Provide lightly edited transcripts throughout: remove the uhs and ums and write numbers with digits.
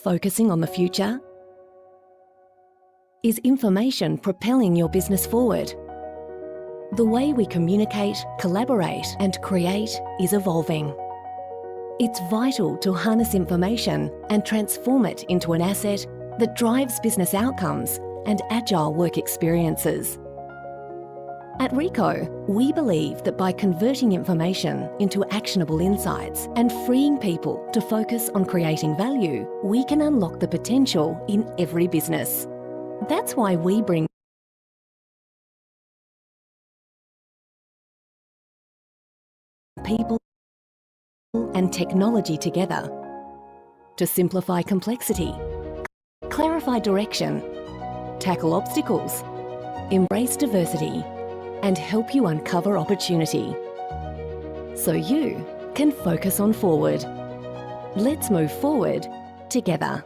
focusing on the future? Is information propelling your business forward? The way we communicate, collaborate, and create is evolving. It's vital to harness information and transform it into an asset that drives business outcomes and agile work experiences. At Ricoh, we believe that by converting information into actionable insights and freeing people to focus on creating value, we can unlock the potential in every business. That's why we bring people and technology together to simplify complexity, clarify direction, tackle obstacles, embrace diversity, and help you uncover opportunity, so you can focus on forward. Let's move forward together.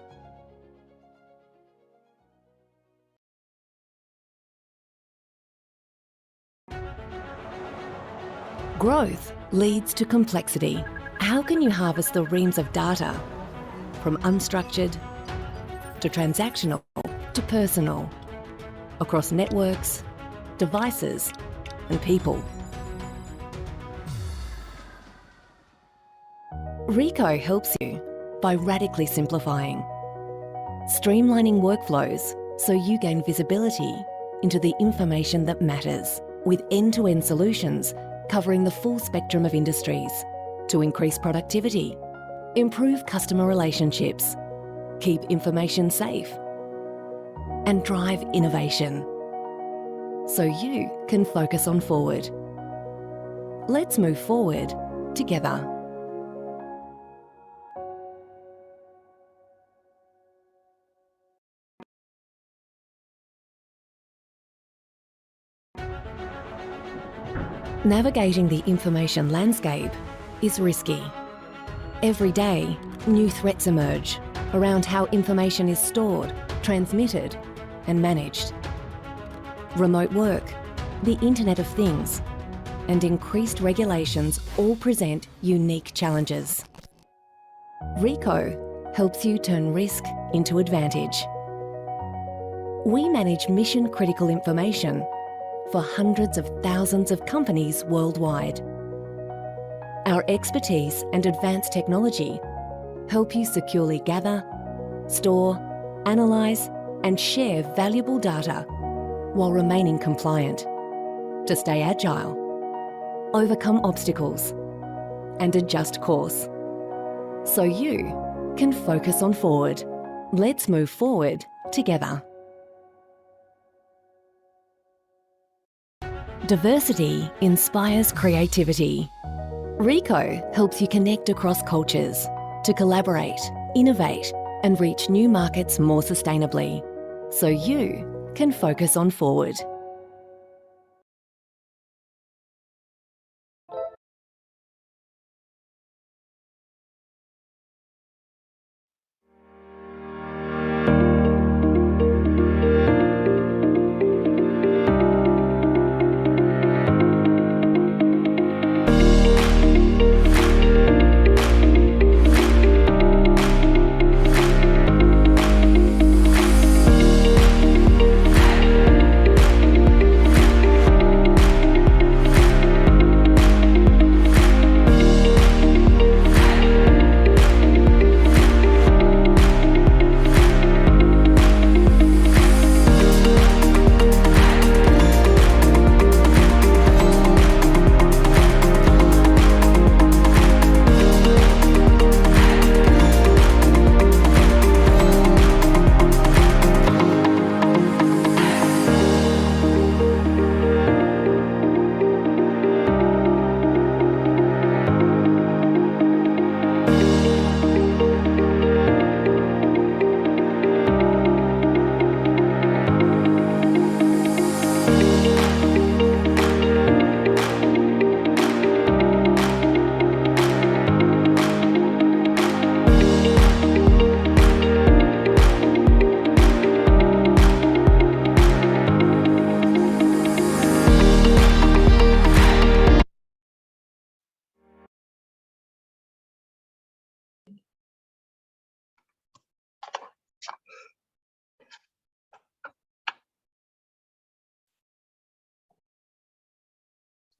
Growth leads to complexity. How can you harvest the reams of data from unstructured to transactional to personal, across networks, devices, and people? Ricoh helps you by radically simplifying, streamlining workflows so you gain visibility into the information that matters, with end-to-end solutions covering the full spectrum of industries to increase productivity, improve customer relationships, keep information safe, and drive innovation, so you can focus on forward. Let's move forward together. Navigating the information landscape is risky. Every day, new threats emerge around how information is stored, transmitted, and managed. Remote work, the Internet of Things, and increased regulations all present unique challenges. Ricoh helps you turn risk into advantage. We manage mission-critical information for hundreds of thousands of companies worldwide. Our expertise and advanced technology help you securely gather, store, analyse, and share valuable data while remaining compliant, to stay agile, overcome obstacles, and adjust course, so you can focus on forward. Let's move forward together. Diversity inspires creativity. Ricoh helps you connect across cultures to collaborate, innovate, and reach new markets more sustainably, so you can focus on forward.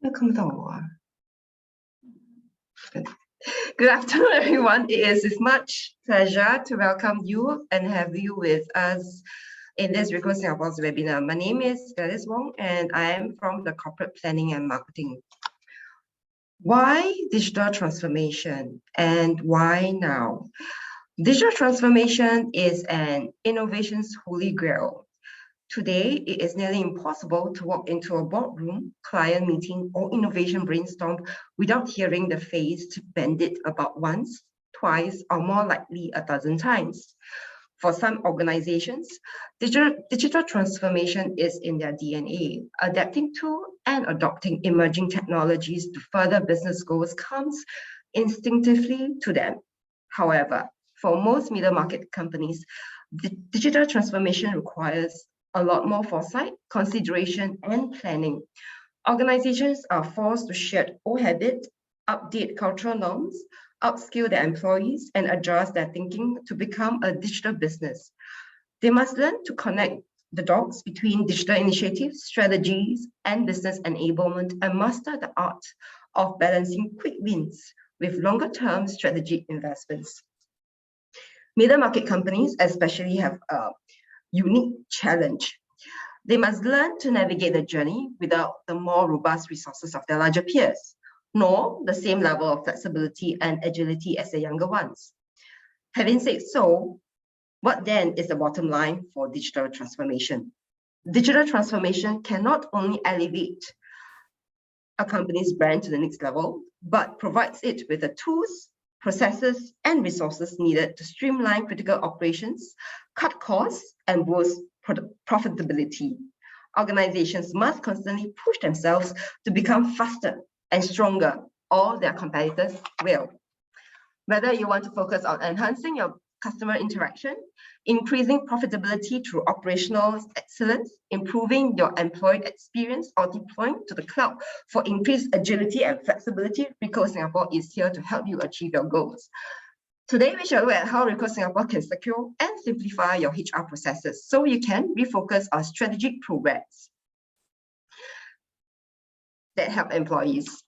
Good afternoon, everyone. It is with much pleasure to welcome you and have you with us in this Ricoh Singapore's webinar. My name is Gladys Wong, and I am from the Corporate Planning and Marketing. Why digital transformation and why now? Digital transformation is an innovation's holy grail. Today, it is nearly impossible to walk into a boardroom, client meeting, or innovation brainstorm without hearing the phrase bandit about once, twice, or more likely a dozen times. For some organizations, digital transformation is in their DNA. Adapting to and adopting emerging technologies to further business goals comes instinctively to them. However, for most middle market companies, digital transformation requires a lot more foresight, consideration, and planning. Organizations are forced to shed old habits, update cultural norms, upskill their employees, and adjust their thinking to become a digital business. They must learn to connect the dots between digital initiatives, strategies, and business enablement, and master the art of balancing quick wins with longer-term strategic investments. Middle market companies especially have a unique challenge. They must learn to navigate the journey without the more robust resources of their larger peers, nor the same level of flexibility and agility as the younger ones. Having said so, what then is the bottom line for digital transformation? Digital transformation can not only elevate a company's brand to the next level, but provides it with the tools, processes, and resources needed to streamline critical operations, cut costs, and boost profitability. Organizations must constantly push themselves to become faster and stronger, or their competitors will. Whether you want to focus on enhancing your customer interaction, increasing profitability through operational excellence, improving your employee experience, or deploying to the cloud for increased agility and flexibility, Ricoh Singapore is here to help you achieve your goals. Today, we shall look at how Ricoh Singapore can secure and simplify your HR processes so you can refocus on strategic programs that help employees.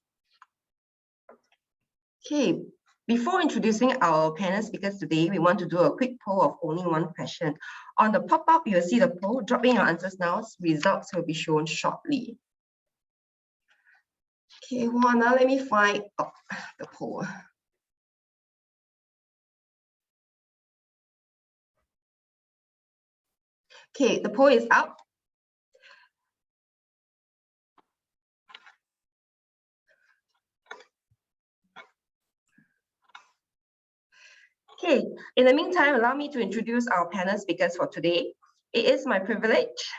Okay, before introducing our panel speakers today, we want to do a quick poll of only one question. On the pop-up, you'll see the poll. Drop in your answers now. Results will be shown shortly. Okay, now let me find the poll. Okay, the poll is up. Okay, in the meantime, allow me to introduce our panel speakers for today. It is my privilege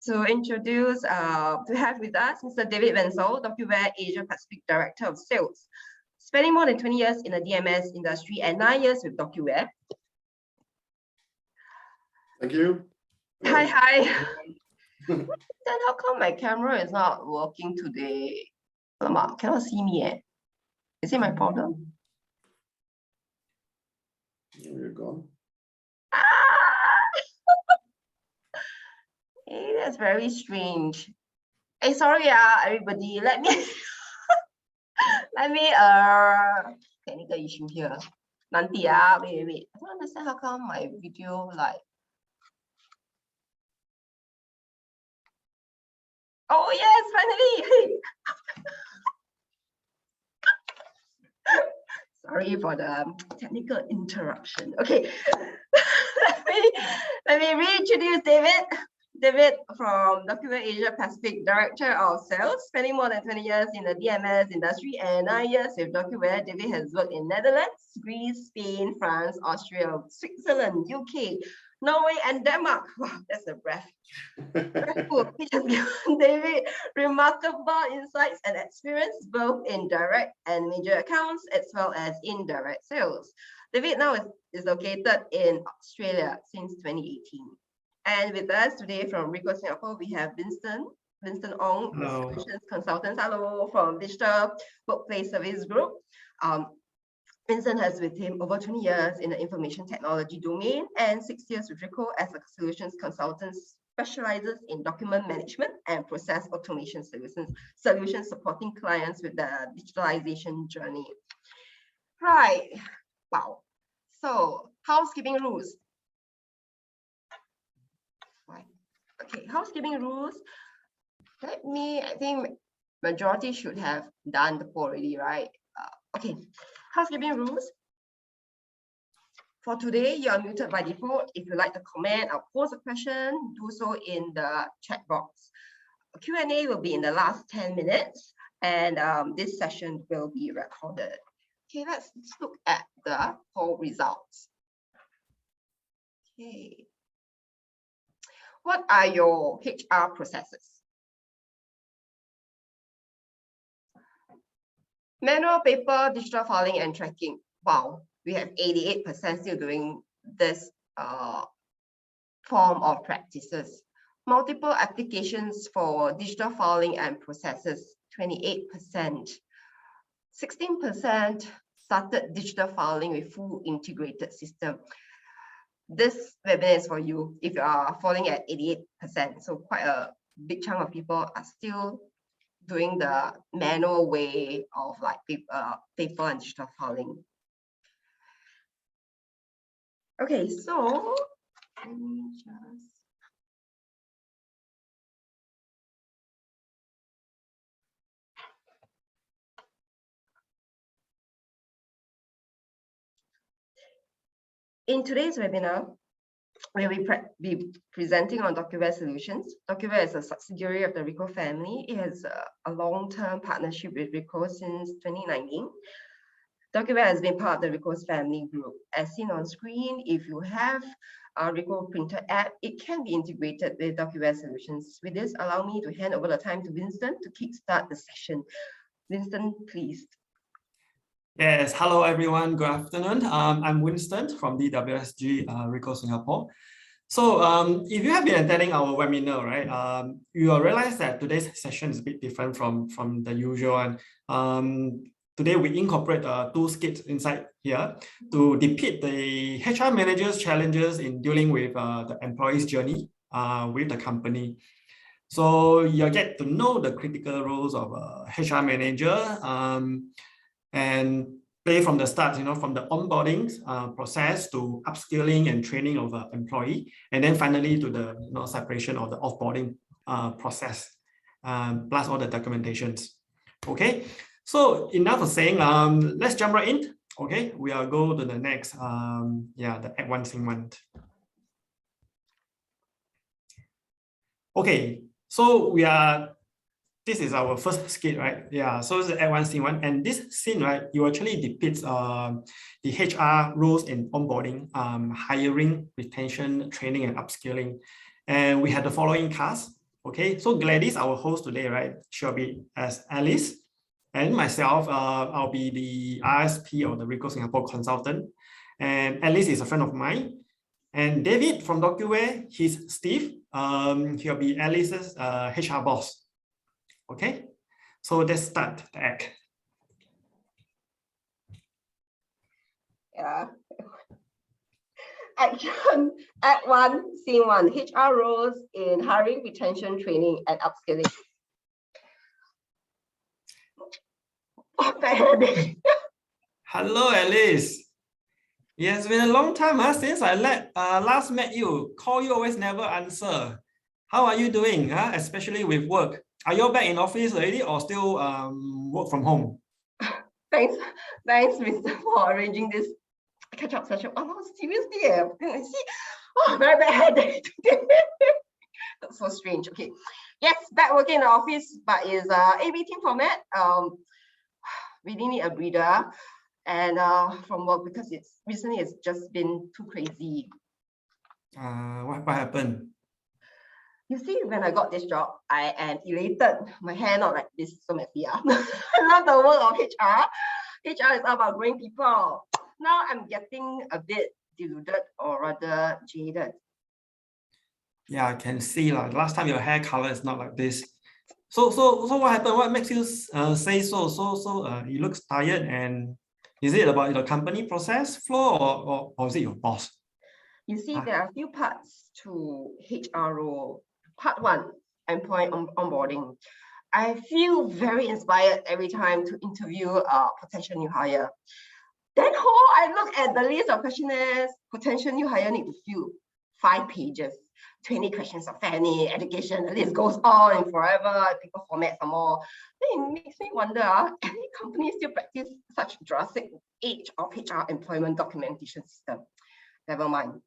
to introduce, to have with us Mr. David Wenzel, DocuWare Asia Pacific Director of Sales. Spending more than 20 years in the DMS industry and 9 years with DocuWare. Thank you. Hi. Then how come my camera is not working today? Alamak, cannot see me. Is it my problem? You're gone. Hey, that's very strange. Hey, sorry, everybody. Let me technical issue here. Nanti, wait. I don't understand how come my video Oh yes, finally. Sorry for the technical interruption. Okay, let me reintroduce David. David from DocuWare Asia Pacific, Director of Sales, spending more than 20 years in the DMS industry and 9 years with DocuWare. David has worked in Netherlands, Greece, Spain, France, Austria, Switzerland, UK, Norway, and Denmark. Wow, that's a breath. Which has given David remarkable insights and experience both in direct and major accounts as well as indirect sales. David now is located in Australia since 2018. And with us today from Ricoh Singapore, we have Vincent Ong, Solutions Consultants. Hello, from Digital Workplace Service Group. Vincent has with him over 20 years in the information technology domain and 6 years with Ricoh as a solutions consultant specializes in document management and process automation solutions supporting clients with the digitalization journey. Right. Wow. So housekeeping rules. Right. Okay, housekeeping rules. I think majority should have done the poll already, right? Okay, housekeeping rules. For today, you are muted by default. If you'd like to comment or pose a question, do so in the chat box. Q&A will be in the last 10 minutes, and this session will be recorded. Okay, let's look at the poll results. Okay. What are your HR processes? Manual, paper, digital filing and tracking. Wow, we have 88% still doing this form of practices. Multiple applications for digital filing and processes, 28%. 16% started digital filing with full integrated system. This webinar is for you if you are falling at 88%. So quite a big chunk of people are still doing the manual way of like paper and digital filing. Okay, so let me just. In today's webinar, we will be presenting on DocuWare Solutions. DocuWare is a subsidiary of the Ricoh family. It has a long-term partnership with Ricoh since 2019. DocuWare has been part of the Ricoh's family group. As seen on screen, if you have a Ricoh printer app, it can be integrated with DocuWare Solutions. With this, allow me to hand over the time to Winston to kickstart the session. Winston, please. Yes, hello everyone, good afternoon. I'm Winston from DWSG Ricoh Singapore. So if you have been attending our webinar, right, you will realize that today's session is a bit different from the usual one. Today we incorporate two skits inside here to depict the HR manager's challenges in dealing with the employee's journey with the company. So you get to know the critical roles of a HR manager and play from the start, from the onboarding process to upskilling and training of an employee, and then finally to the separation of the offboarding process, plus all the documentations. Okay, so enough of saying. Let's jump right in. Okay, we will go to the next. The Act 1 Scene 1. Okay, so this is our first skit, right? Yeah, so it's the Act 1 Scene 1, and this scene, right, you actually depicts the HR roles in onboarding, hiring, retention, training, and upskilling. And we had the following cast. Okay, so Gladys, our host today, right, she'll be as Alice, and myself, I'll be the RSP or the Ricoh Singapore consultant. And Alice is a friend of mine. And David from DocuWare, he's Steve. He'll be Alice's HR boss. Okay, so let's start the act. Yeah. Action, Act 1, Scene 1, HR roles in hiring, retention, training, and upskilling. Hello, Alice. It has been a long time since I last met you. Call you, always never answer. How are you doing, especially with work? Are you back in office already or still work from home? Thanks, Mr. for arranging this catch-up session. Oh, seriously, I see. Oh, very bad headache today. That's so strange. Okay, yes, back working in the office, but it's a meeting format. Really need a breather, and from work because recently it's just been too crazy. What happened? You see, when I got this job, I am elated. My hair not like this, so messy. I love the work of HR. HR is all about growing people. Now I'm getting a bit deluded or rather jaded. Yeah, I can see. Last time your hair color is not like this. So what happened? What makes you say so? You look tired, and is it about the company process flow or is it your boss? You see, there are a few parts to HR role. Part 1, employee onboarding. I feel very inspired every time to interview a potential new hire. Then I look at the list of questionnaires potential new hire need to fill 5 pages, 20 questions of family, education, the list goes on and forever, people format some more. Then it makes me wonder, any companies still practice such drastic age of HR employment documentation system? Never mind.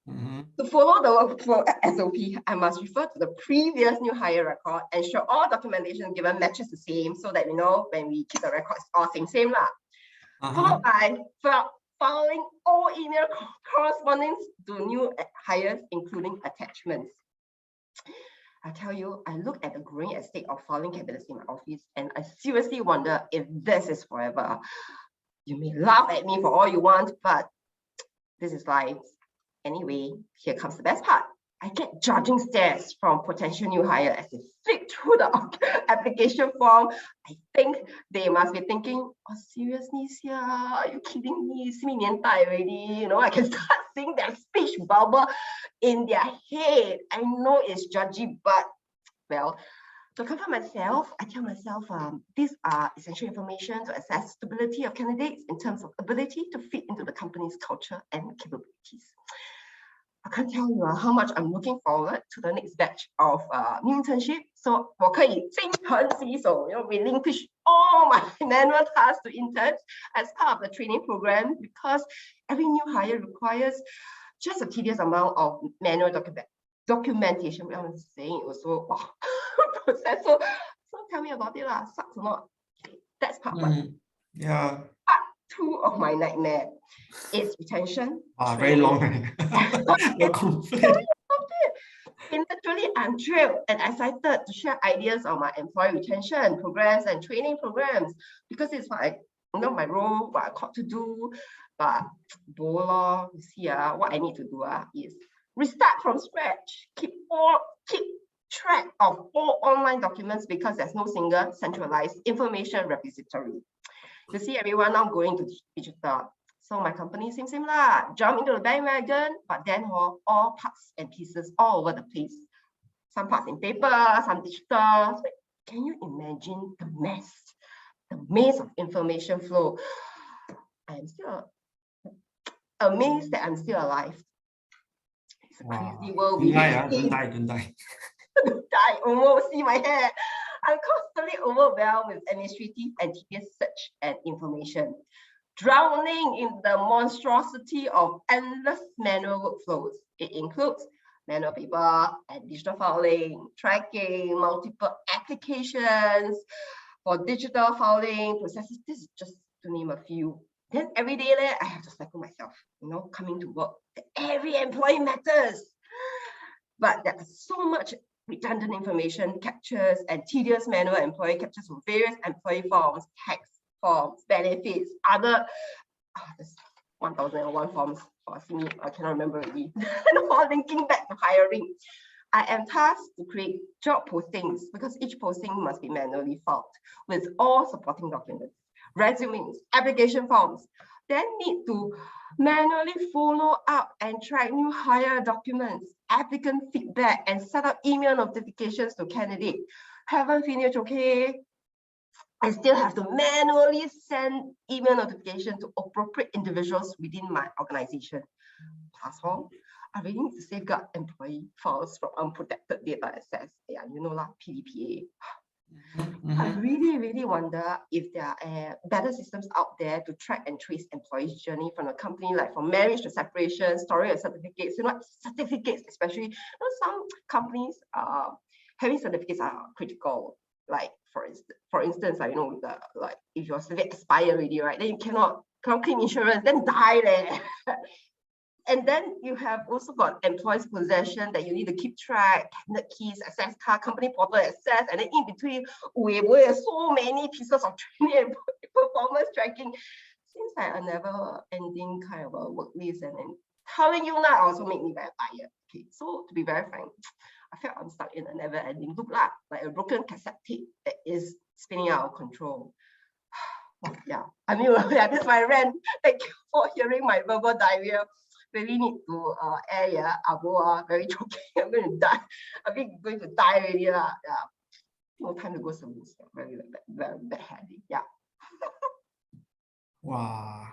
To follow the workflow SOP, I must refer to the previous new hire record, ensure all documentation given matches the same so that we know when we keep the records all same lah. Followed by following all email correspondence to new hires, including attachments. I tell you, I look at the growing estate of filing cabinets in my office and I seriously wonder if this is forever. You may laugh at me for all you want, but this is life. Anyway, here comes the best part. I get judging stares from potential new hire as they flick through the application form. I think they must be thinking, oh, seriously, Sia, are you kidding me? It's me already. You know, I can start seeing their speech bubble in their head. I know it's judgy, but well, to comfort myself, I tell myself these are essential information to assess stability of candidates in terms of ability to fit into the company's culture and capabilities. I can't tell you how much I'm looking forward to the next batch of new internship. So 我可以精诚洗手, relinquish all my manual tasks to interns as part of the training program, because every new hire requires just a tedious amount of manual documentation. I'm saying it was so process. So tell me about it lah. Sucks or not? Okay, that's part 1. Yeah. Part 2 of my nightmare is retention. Very long. No complaint. Literally, I'm thrilled and excited to share ideas on my employee retention programs and training programs, because it's like, my role, what I called to do. But you see, what I need to do is restart from scratch, keep track of all online documents, because there's no single centralized information repository. You see, everyone now going to digital. So my company, same lah, jump into the bandwagon, but then all parts and pieces all over the place. Some parts in paper, some digital. So can you imagine the mess, the maze of information flow? I am still amazed that I'm still alive. It's a crazy world. Don't die. Don't die, almost see my hair. I'm constantly overwhelmed with administrative and tedious search and information, drowning in the monstrosity of endless manual workflows. It includes manual paper and digital filing, tracking, multiple applications for digital filing processes. This is just to name a few. Then every day I have to cycle myself, coming to work. Every employee matters. But there's so much redundant information captures and tedious manual employee captures from various employee forms, tax forms, benefits, other there's 1001 forms. I cannot remember already. All linking back to hiring. I am tasked to create job postings, because each posting must be manually filed with all supporting documents, resumes, application forms. Then need to manually follow up and track new hire documents, applicant feedback, and set up email notifications to candidates. Haven't finished, okay? I still have to manually send email notification to appropriate individuals within my organization. Plus, I really need to safeguard employee files from unprotected data access. Yeah, PDPA. I really wonder if there are better systems out there to track and trace employees' journey from a company, like from marriage to separation, storage of certificates. Certificates, especially. Some companies having certificates are critical. Like for instance, if your certificate expire already, right? Then you cannot claim insurance, then die there. And then you have also got employees' possession that you need to keep track, cabinet keys, access card, company portal access, and then in between, we have so many pieces of training and performance tracking. Seems like a never-ending kind of a work list, and then telling you now also make me very tired. Okay, so to be very frank, I feel I'm stuck in a never-ending loop, like a broken cassette tape that is spinning out of control. Yeah, this is my rant. Thank you for hearing my verbal diarrhea. really need to air, yeah, I go very choking. I'm going to die. I think going to die already. Yeah. No time to go service. Very bad habit. Yeah. Wow.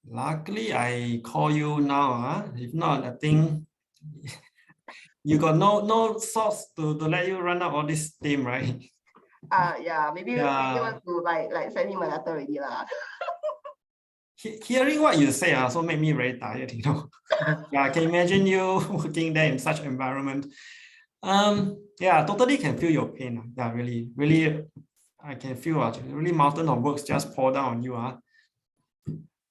Luckily, I call you now. If not, I think you got no source to let you run up all this team, right? Yeah. Maybe want to like send him a letter already lah. Hearing what you say also made me very tired, you know. Yeah, I can imagine you working there in such environment. Yeah, totally can feel your pain. Yeah, really, I can feel really mountain of works just pour down on you.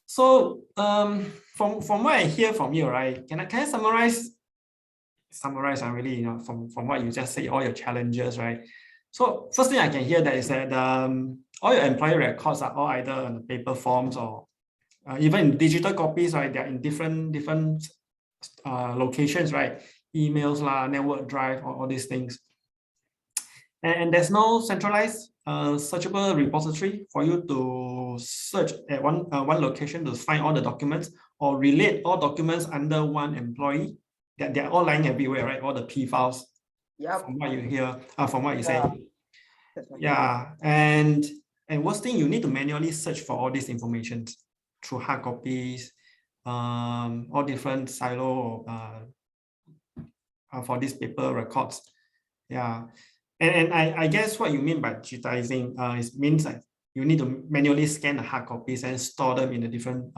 So from what I hear from you, right? Can I summarize really, you know, from what you just said, all your challenges, right? So first thing I can hear that is that all your employee records are all either on paper forms or even in digital copies, right? They're in different locations, right? Emails, network drive, all these things. And there's no centralized searchable repository for you to search at one location to find all the documents or relate all documents under one employee. They're all lying everywhere, right? All the P files. Yeah. From what you hear, from what you say. Right. Yeah, and worst thing, you need to manually search for all this information through hard copies, all different silo for these paper records. Yeah, and I guess what you mean by digitizing means that you need to manually scan the hard copies and store them in the different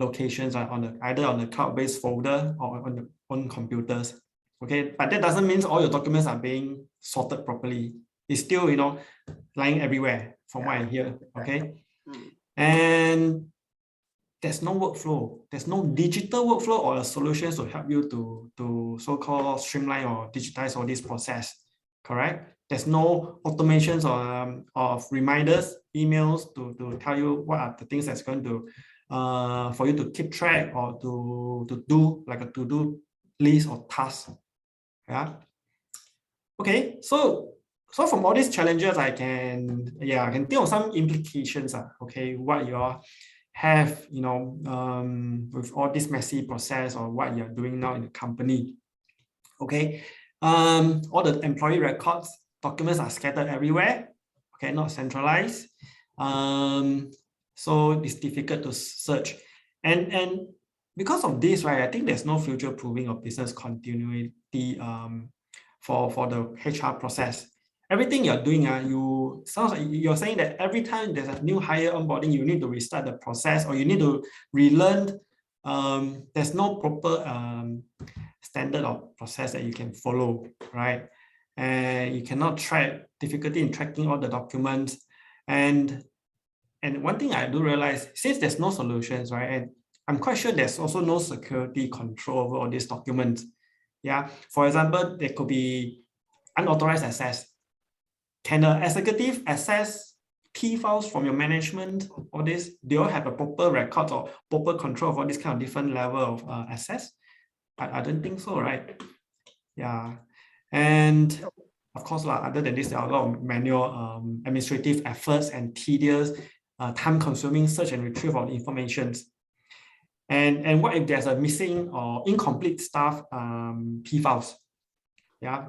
locations either on the cloud-based folder or on your own computers. Okay, but that doesn't mean all your documents are being sorted properly. It's still, you know, lying everywhere from what I hear. Okay, and there's no workflow. There's no digital workflow or solutions to help you to so-called streamline or digitize all this process. Correct? There's no automations of reminders, emails to tell you what are the things that's going to for you to keep track or to do like a to-do list or task. Yeah. Okay. So from all these challenges, I can think of some implications. Okay, what you all have, you know, with all this messy process or what you're doing now in the company. Okay, all the employee records, documents are scattered everywhere. Okay, not centralized. So it's difficult to search, and because of this, right, I think there's no future proving of business continuity for the HR process. Everything you're doing, sounds like you're saying that every time there's a new hire onboarding, you need to restart the process or you need to relearn. There's no proper standard or process that you can follow, right? And you cannot track difficulty in tracking all the documents. And one thing I do realize, since there's no solutions, right? And I'm quite sure there's also no security control over all these documents. Yeah, for example, there could be unauthorized access. Can the executive access key files from your management or this? Do you all have a proper record or proper control of all this kind of different level of access? I don't think so, right? Yeah, and of course, other than this, there are a lot of manual administrative efforts and tedious, time-consuming search and retrieve of information. And what if there's a missing or incomplete staff P files? Yeah,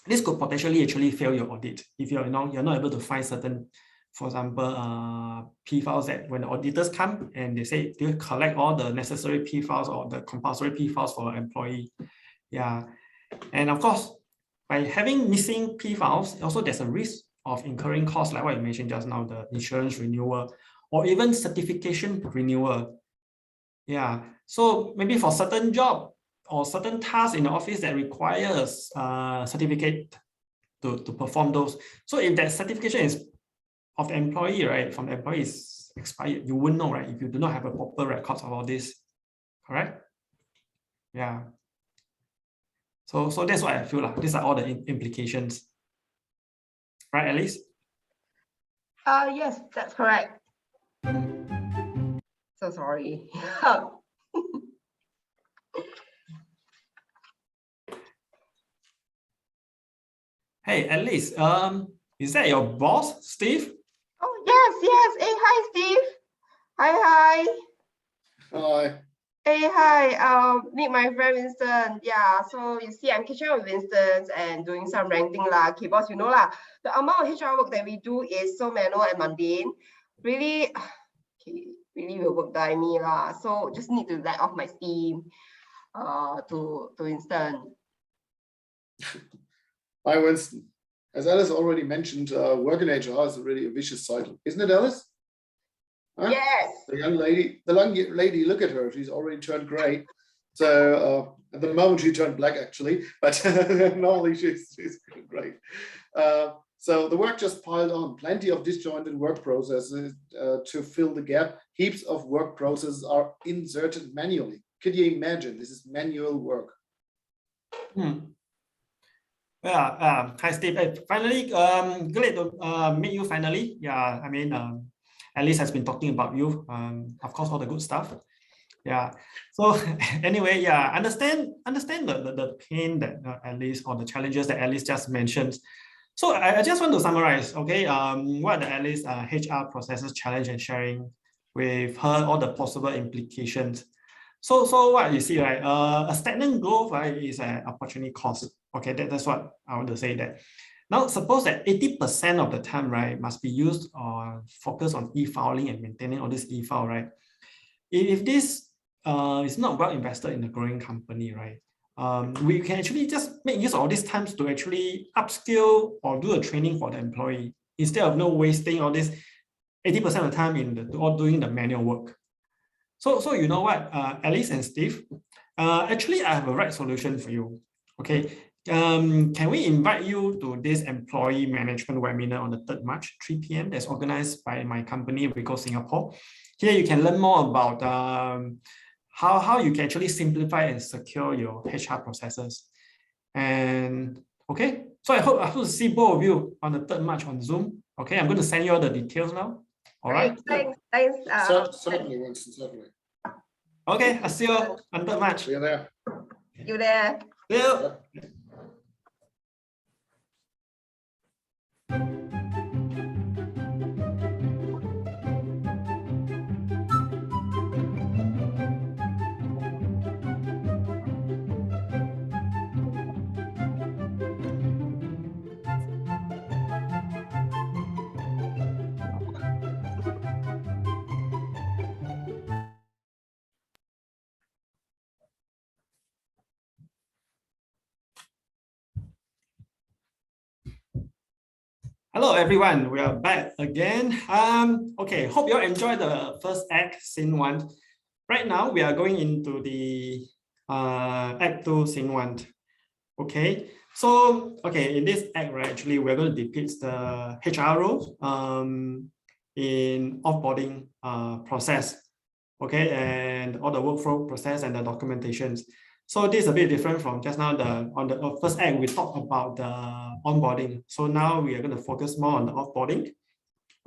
this could potentially actually fail your audit if you're not able to find certain, for example, P files that when the auditors come and they say they collect all the necessary P files or the compulsory P files for an employee. Yeah, and of course, by having missing P files, also there's a risk of incurring costs like what you mentioned just now, the insurance renewal or even certification renewal. Yeah, so maybe for certain job or certain tasks in the office that requires certificate to perform those. So if that certification is of the employee, right, from the employee is expired, you wouldn't know, right, if you do not have a proper records of all this, correct? Yeah. So that's what I feel like. These are all the implications, right, Alice? Yes, that's correct. So sorry. Hey, Alice, is that your boss, Steve? Oh, yes. Hey, hi, Steve. Hi. Hi. Hey, hi, meet my friend Winston. Yeah, so you see, I'm catching up with Winston and doing some ranking lah. Okay, boss, you know lah, the amount of HR work that we do is so manual and mundane. Really, okay, really will work die me lah. So just need to let off my steam, to Winston. Hi, Winston. As Alice already mentioned, work in HR is really a vicious cycle, isn't it, Alice? Huh? Yes. The young lady, look at her. She's already turned grey. So at the moment she turned black actually, but normally she's great. So the work just piled on. Plenty of disjointed work processes to fill the gap. Heaps of work processes are inserted manually. Could you imagine? This is manual work. Yeah, hi Steve. Finally, great to meet you finally. Yeah, I mean, Alice has been talking about you. Of course, all the good stuff. Yeah. So anyway, yeah, understand the pain that Alice, or the challenges that Alice just mentioned. So I just want to summarize, okay, what the Alice HR processes challenge and sharing with her all the possible implications. So what you see, right? A stagnant growth, right, is an opportunity cost. Okay, that's what I want to say. That now suppose that 80% of the time, right, must be used or focus on e-filing and maintaining all this e-file, right? If this is not well invested in a growing company, right, we can actually just make use of all these times to actually upskill or do a training for the employee instead of no wasting all this 80% of the time in doing the manual work. So you know what, Alice and Steve, actually I have a right solution for you. Okay, can we invite you to this employee management webinar on the 3rd March, 3 p.m. that's organized by my company, Ricoh Singapore. Here you can learn more about how you can actually simplify and secure your HR processes. And okay, so I hope to see both of you on the 3rd March on Zoom. Okay, I'm going to send you all the details now. All right. Thanks. Certainly, Winston, certainly. Okay, I'll see you on 3rd March. See you there. You there? See you. Hello everyone, we are back again. Okay, hope you all enjoyed the first act, scene 1. Right now we are going into the act 2, scene 1. Okay, so okay, in this act, right, actually we're going to depict the HR role in offboarding process. Okay, and all the workflow process and the documentations. So this is a bit different from just now. On the first act, we talked about the onboarding. So now we are going to focus more on the offboarding.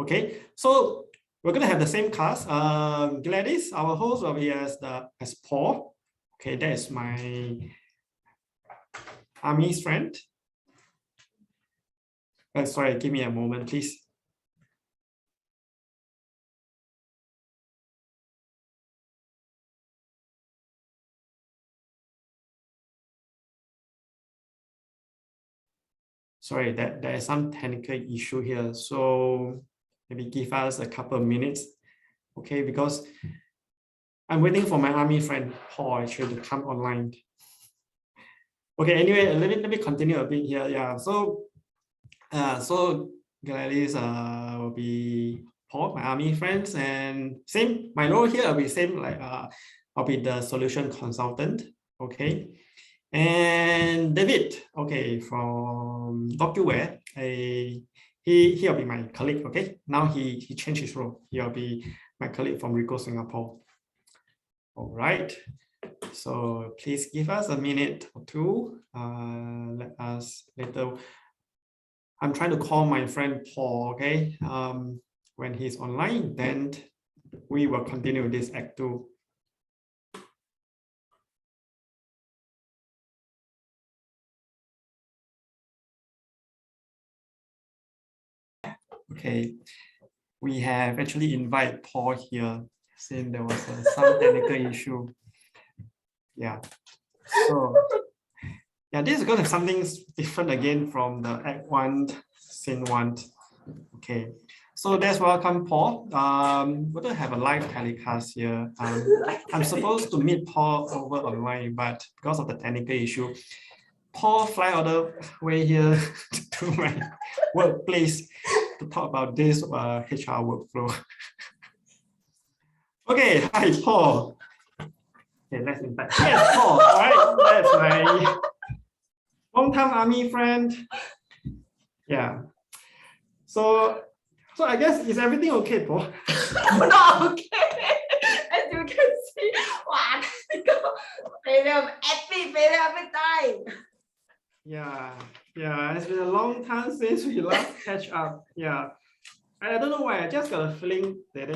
Okay, so we're going to have the same cast. Gladys, our host, will be as Paul. Okay, that is my army's friend. Sorry, give me a moment, please. Sorry, there is some technical issue here. So maybe give us a couple of minutes. Okay, because I'm waiting for my army friend Paul actually to come online. Okay, anyway, let me continue a bit here. Yeah, so Gladys will be Paul, my army friends, and same, my role here will be same, like I'll be the solution consultant. Okay. And David, okay, from DocuWare, he'll be my colleague. Okay, now he changed his role. He'll be my colleague from Ricoh Singapore. All right, so please give us a minute or two. Let us later. I'm trying to call my friend Paul. Okay, when he's online, then we will continue this act 2. Okay, we have actually invited Paul here since there was some technical issue. Yeah. So yeah, this is going to be something different again from the Act 1, Scene 1. Okay. So let's welcome Paul. We're going to have a live telecast here. I'm supposed to meet Paul over online, but because of the technical issue, Paul fly all the way here to my workplace to talk about this HR workflow. Okay, hi Paul. Okay, let's invite. Yes, Paul. All right, that's my long-time army friend. Yeah. So I guess is everything okay, Paul? Not okay. As you can see, wow, failure of epic failure every time. Yeah, it's been a long time since we last catch up. Yeah. I don't know why. I just got a feeling that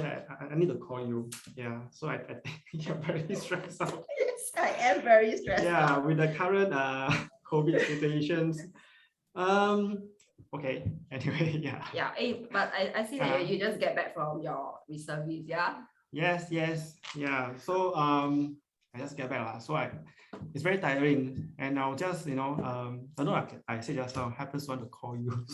I need to call you. Yeah. So I think you're very stressed out. Yes, I am very stressed. Yeah, with the current COVID situations. Okay. Anyway, yeah. Yeah, but I see that you just get back from your reservice, yeah? Yes. Yeah. So I just get back. So it's very tiring. And I'll just, I know I said just now, I just want to call you.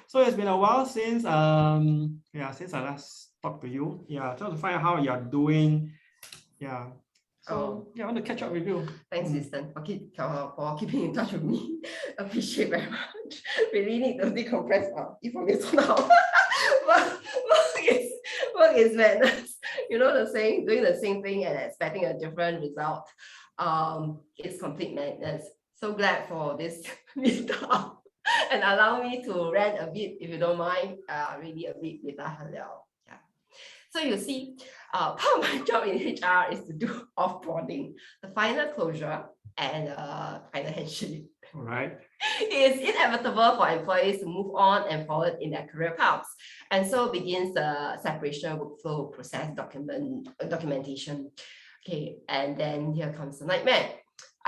So it's been a while since since I last talked to you. Yeah, trying to find out how you're doing. Yeah. So I want to catch up with you. Thanks, Winston, for keeping in touch with me. Appreciate very much. Really need to decompress information now. work is madness. You know the saying, doing the same thing and expecting a different result. It's complete madness. So glad for this meetup. And allow me to rant a bit, if you don't mind, really a bit with Hallel. Yeah. So you see, part of my job in HR is to do offboarding, the final closure and final handshake. All right. It is inevitable for employees to move on and forward in their career paths. And so begins the separation workflow process documentation. Okay, and then here comes the nightmare.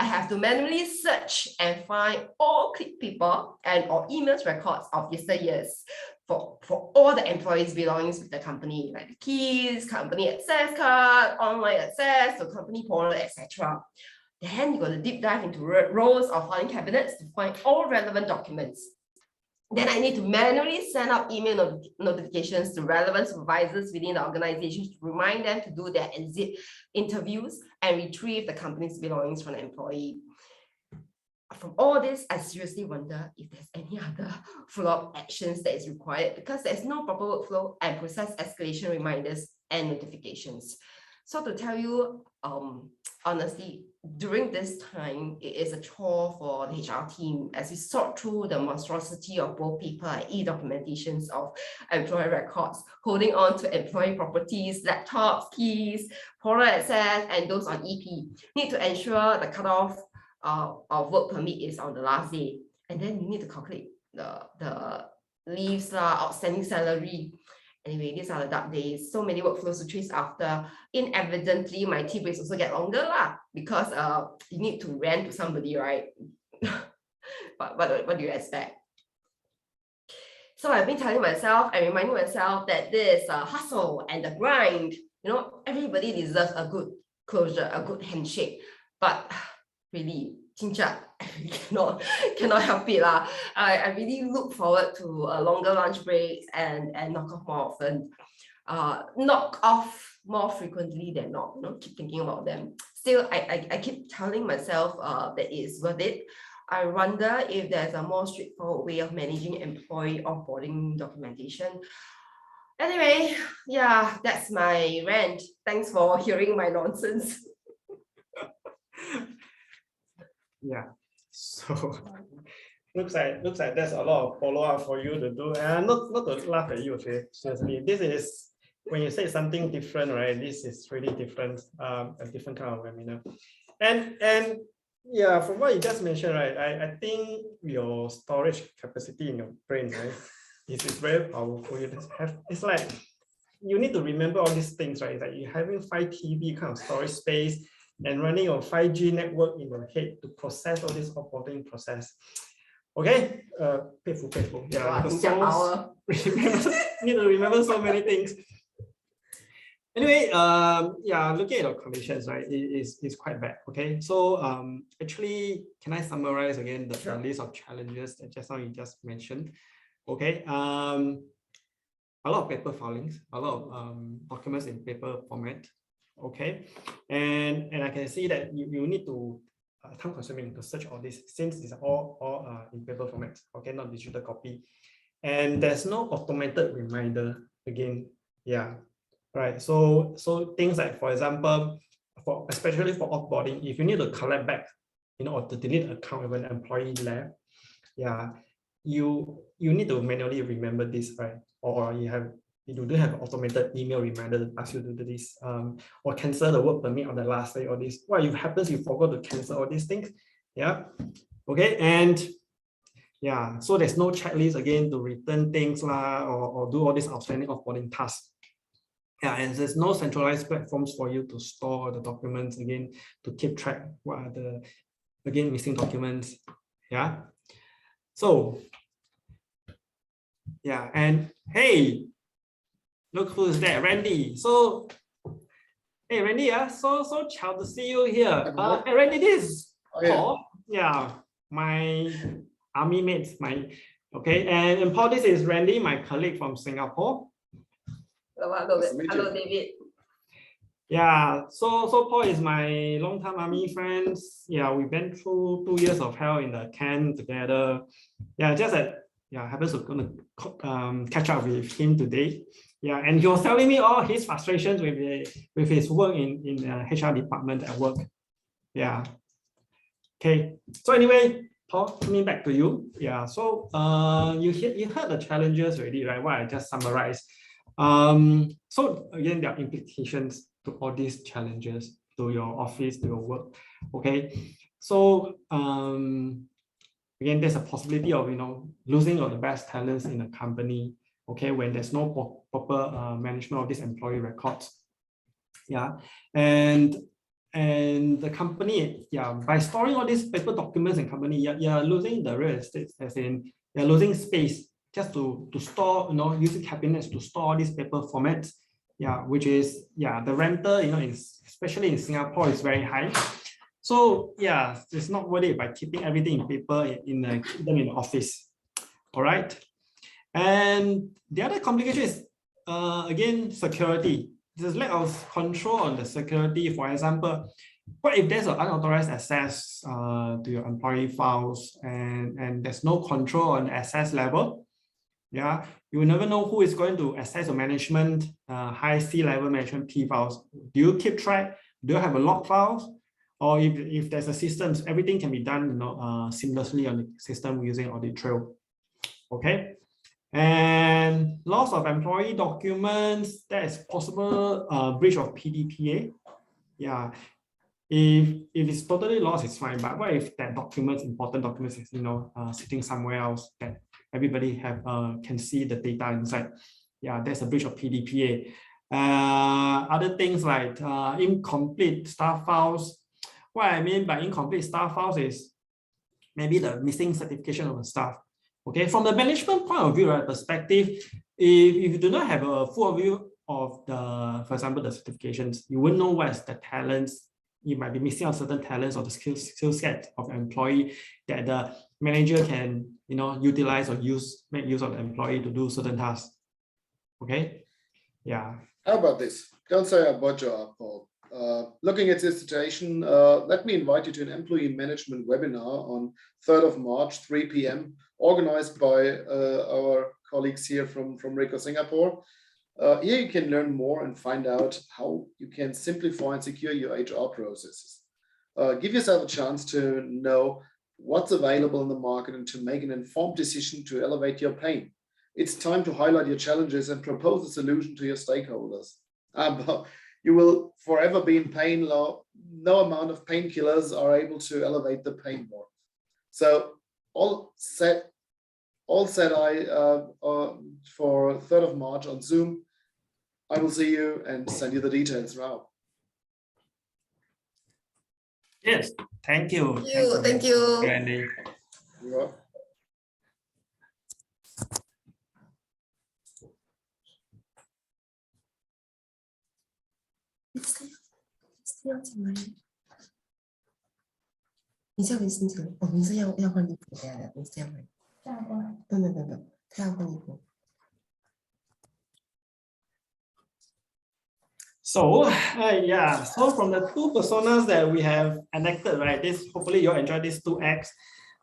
I have to manually search and find all click people and or emails records of yesteryears for all the employees' belongings with the company, like the keys, company access card, online access, the company portal, etc. Then you got to deep dive into rows of filing cabinets to find all relevant documents. Then I need to manually send out email notifications to relevant supervisors within the organization to remind them to do their exit interviews and retrieve the company's belongings from the employee. From all this, I seriously wonder if there's any other follow-up actions that is required because there's no proper workflow and process escalation reminders and notifications. So to tell you, honestly, during this time, it is a chore for the HR team as we sort through the monstrosity of both paper and e-documentations of employee records, holding on to employee properties, laptops, keys, portal access, and those on EP. Need to ensure the cutoff of work permit is on the last day. And then you need to calculate the leaves, outstanding salary. Anyway, these are the dark days. So many workflows to trace after. Inevitably, my tea breaks also get longer because you need to rant to somebody, right? But what do you expect? So I've been telling myself and reminding myself that this hustle and the grind, everybody deserves a good closure, a good handshake. But really, Chincha, I really cannot help it. I really look forward to a longer lunch breaks and knock off more often. Knock off more frequently than not, keep thinking about them. Still, I keep telling myself that it's worth it. I wonder if there's a more straightforward way of managing employee offboarding documentation. Anyway, yeah, that's my rant. Thanks for hearing my nonsense. Yeah, so looks like there's a lot of follow-up for you to do, and not to laugh at you, okay? Seriously, this is when you say something different, right? This is really different, a different kind of webinar, and yeah, from what you just mentioned, right? I think your storage capacity in your brain, right, is very powerful. It's like you need to remember all these things, right? Like you're having 5 TB kind of storage space and running your 5G network in your head to process all this offboarding process. Okay, painful. Yeah, Wow, need to remember so many things. Anyway, yeah, looking at your conditions, right, it's quite bad. Okay, so actually, can I summarize again the list of challenges that just now you just mentioned? Okay, a lot of paper filings, a lot of documents in paper format. Okay, and I can see that you need to time consuming to search all this since it's all in paper format. Okay, not digital copy, and there's no automated reminder again. Yeah. Right. So things like, for example, especially for offboarding, if you need to collect back, or to delete account when an employee left, yeah, you need to manually remember this, right? Or you do have automated email reminder that asks you to do this, or cancel the work permit on the last day, or this. What if happens you forgot to cancel all these things? Yeah. Okay. And yeah, so there's no checklist again to return things or do all these outstanding offboarding tasks. Yeah, and there's no centralized platforms for you to store the documents again, to keep track what are the missing documents. Yeah. So yeah, and hey, look who's there, Randy. So hey Randy, so child to see you here. Hey Randy, this is Paul. Yeah, my army mates, okay, and Paul, this is Randy, my colleague from Singapore. Hello, David. Yeah, so Paul is my long-time army friends. Yeah, we went through 2 years of hell in the camp together. Yeah, just that, yeah, happens to gonna catch up with him today. Yeah, and he was telling me all his frustrations with his work in the HR department at work. Yeah. Okay. So anyway, Paul, coming back to you. Yeah. So you heard the challenges already, right? What I just summarized. So again, there are implications to all these challenges to your office, to your work. Okay. So again, there's a possibility of losing all the best talents in a company. Okay, when there's no proper management of these employee records. Yeah, and the company, yeah, by storing all these paper documents in company, you're losing the real estate, as in you're losing space just to store, using cabinets to store all these paper formats. Yeah, which is, yeah, the rental, especially in Singapore, is very high. So yeah, it's not worth it by keeping everything in paper keep them in the office. All right. And the other complication is again security. There's lack of control on the security. For example, what if there's an unauthorized access to your employee files and there's no control on the access level? Yeah, you will never know who is going to access your management, high C-level management P files. Do you keep track? Do you have a log files? Or if there's a system, everything can be done seamlessly on the system using audit trail. Okay. And loss of employee documents, that is possible breach of PDPA. Yeah. If it's totally lost, it's fine. But what if that important documents is sitting somewhere else that everybody can see the data inside? Yeah, that's a breach of PDPA. Other things like incomplete staff files. What I mean by incomplete staff files is maybe the missing certification of the staff. Okay, from the management point of view, right, perspective, if you do not have a full view of for example, the certifications, you won't know what is the talents. You might be missing out certain talents or the skill set of employee that the manager can utilize or make use of the employee to do certain tasks. Okay, yeah. How about this? Don't say I bought you up, Paul. Looking at this situation, let me invite you to an employee management webinar on 3rd of March, 3 p.m., organized by our colleagues here from Ricoh Singapore. Here you can learn more and find out how you can simplify and secure your HR processes. Give yourself a chance to know what's available in the market and to make an informed decision to elevate your pain. It's time to highlight your challenges and propose a solution to your stakeholders. You will forever be in pain. No amount of painkillers are able to elevate the pain more. So all set for 3rd of March on Zoom. I will see you and send you the details now. Yes, thank you. Thank you. Randy. You're welcome. 你叫林森成哦，林森要换衣服的，你这样吗？不，他要换衣服。So yeah, so from the two personas that we have enacted, right? This hopefully you'll enjoy these two acts.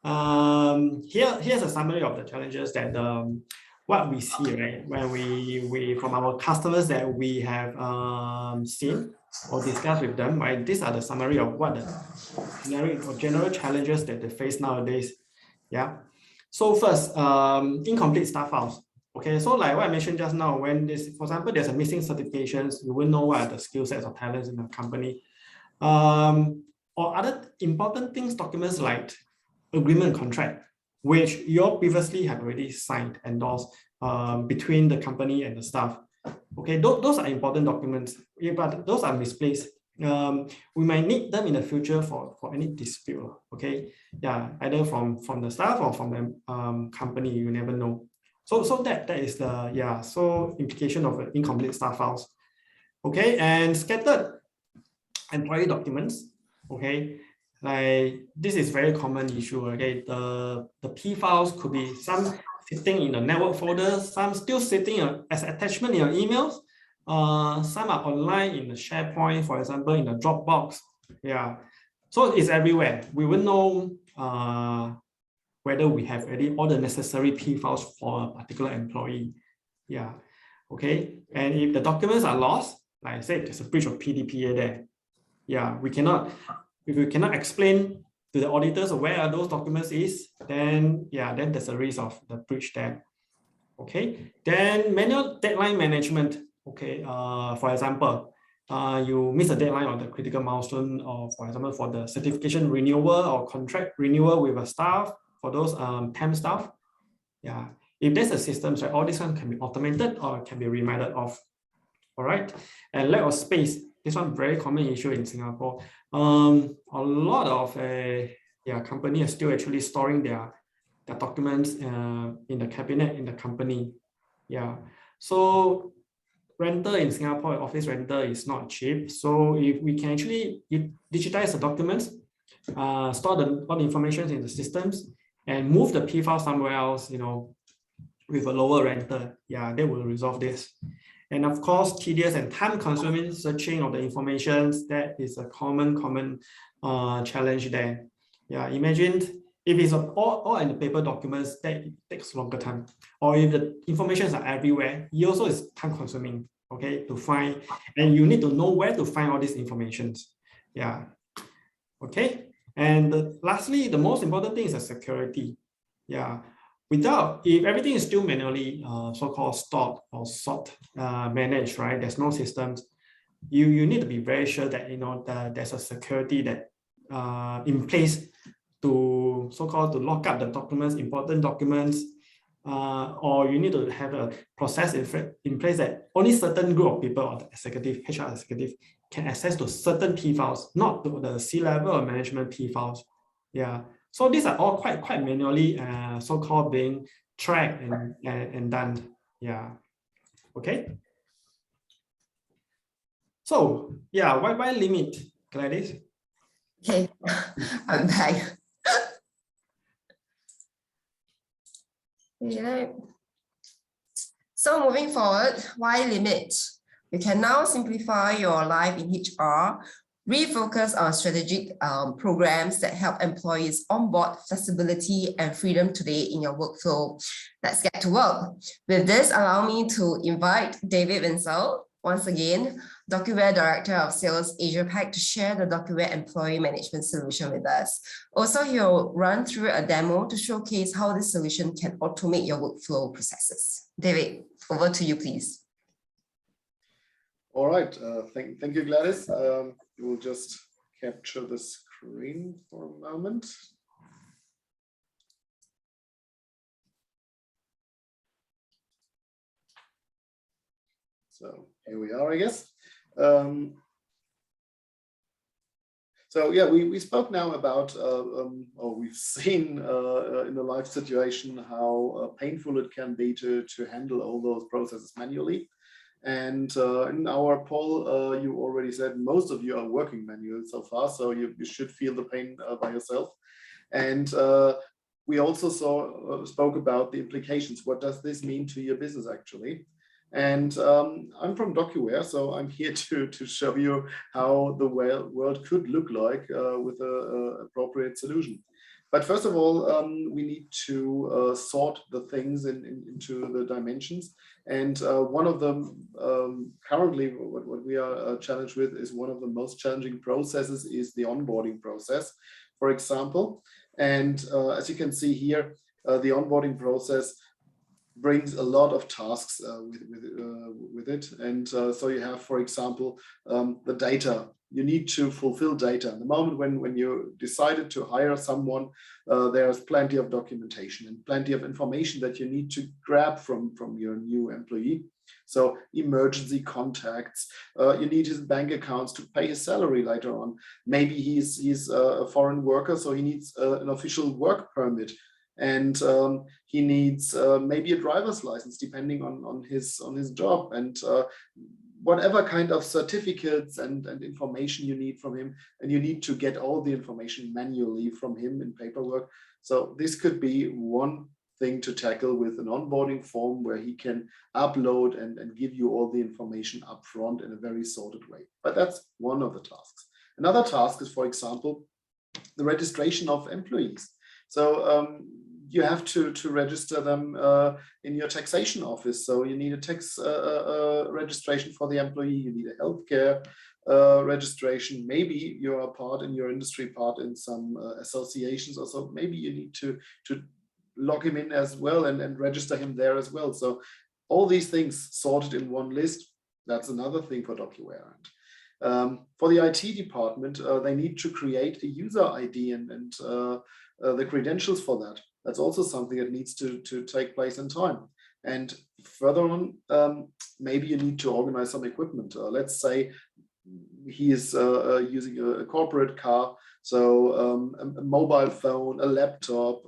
Here's a summary of the challenges that what we see, right? When we from our customers that we have seen or discussed with them, right? These are the summary of what the general challenges that they face nowadays. Yeah. So first, incomplete staff files. Okay, so like what I mentioned just now, when this, for example, there's a missing certifications, you will know what are the skill sets or talents in the company. Or other important things, documents like agreement contract, which you all previously have already signed, endorsed between the company and the staff. Okay, those are important documents, but those are misplaced. We might need them in the future for any dispute. Okay, yeah, either from the staff or from the company, you never know. So that is the so implication of incomplete staff files. Okay, and scattered employee documents. Okay, like this is very common issue. Okay, the P files could be some sitting in the network folder, some still sitting as attachment in your emails. Some are online in the SharePoint, for example, in the Dropbox. Yeah, so it's everywhere. We will know whether we have already all the necessary P files for a particular employee. Yeah, okay. And if the documents are lost, like I said, there's a breach of PDPA there. Yeah, if we cannot explain to the auditors where are those documents is, then then there's a risk of the breach there. Okay, then manual deadline management. Okay, for example, you miss a deadline on the critical milestone, or for example, for the certification renewal or contract renewal with a staff, for those temp staff. Yeah, if there's a system, right, all this one can be automated or can be reminded of. All right, and lack of space. This one very common issue in Singapore. A lot of company are still actually storing their documents in the cabinet in the company. Yeah, so rental in Singapore, office rental is not cheap. So if we can actually digitize the documents, store all the information in the systems, and move the P file somewhere else, with a lower rental, that will resolve this. And of course, tedious and time-consuming searching of the information, that is a common challenge there. Yeah, imagine if it's all in the paper documents, that it takes longer time. Or if the information are everywhere, it also is time-consuming, okay, to find, and you need to know where to find all these informations. Yeah, okay. And lastly, the most important thing is the security. Yeah. If everything is still manually so-called stored or sort managed, right? There's no systems. You need to be very sure that there's a security that in place to so-called to lock up the documents, important documents, or you need to have a process in place that only certain group of people or the executive, HR executive, can access to certain P files, not to the C-level or management P files. Yeah. So these are all quite manually so-called being tracked and done. Yeah. Okay. So yeah, why limit, Gladys? Okay, I'm back. So moving forward, why limit? You can now simplify your life in HR, refocus on strategic programs that help employees onboard flexibility and freedom today in your workflow. Let's get to work. With this, allow me to invite David Winsell, once again, DocuWare Director of Sales Asia Pac, to share the DocuWare Employee Management Solution with us. Also, he'll run through a demo to showcase how this solution can automate your workflow processes. David, over to you, please. All right, thank you, Gladys. We'll just capture the screen for a moment. So here we are, I guess. So yeah, we spoke now about, or we've seen in the live situation how painful it can be to handle all those processes manually. And in our poll, you already said most of you are working manual so far, so you should feel the pain by yourself. And we also spoke about the implications. What does this mean to your business actually? And I'm from DocuWare, so I'm here to show you how the world could look like with an appropriate solution. But first of all, we need to sort the things into the dimensions. And one of them, currently, what we are challenged with is one of the most challenging processes is the onboarding process, for example. And as you can see here, the onboarding process brings a lot of tasks with it. And so you have, for example, the data. You need to fulfill data. And the moment when you decided to hire someone, there's plenty of documentation and plenty of information that you need to grab from your new employee. So emergency contacts, you need his bank accounts to pay his salary later on. Maybe he's a foreign worker, so he needs an official work permit. And he needs maybe a driver's license, depending on his job, and whatever kind of certificates and information you need from him, and you need to get all the information manually from him in paperwork. So this could be one thing to tackle with an onboarding form where he can upload and give you all the information up front in a very sorted way. But that's one of the tasks. Another task is, for example, the registration of employees. So you have to register them in your taxation office. So you need a tax registration for the employee. You need a healthcare registration. Maybe you are part in your industry, part in some associations or so. Maybe you need to log him in as well and register him there as well. So all these things sorted in one list. That's another thing for DocuWare. For the IT department, they need to create a user ID and the credentials for that. That's also something that needs to take place in time. And further on, maybe you need to organize some equipment. Let's say he is using a corporate car, so a mobile phone, a laptop,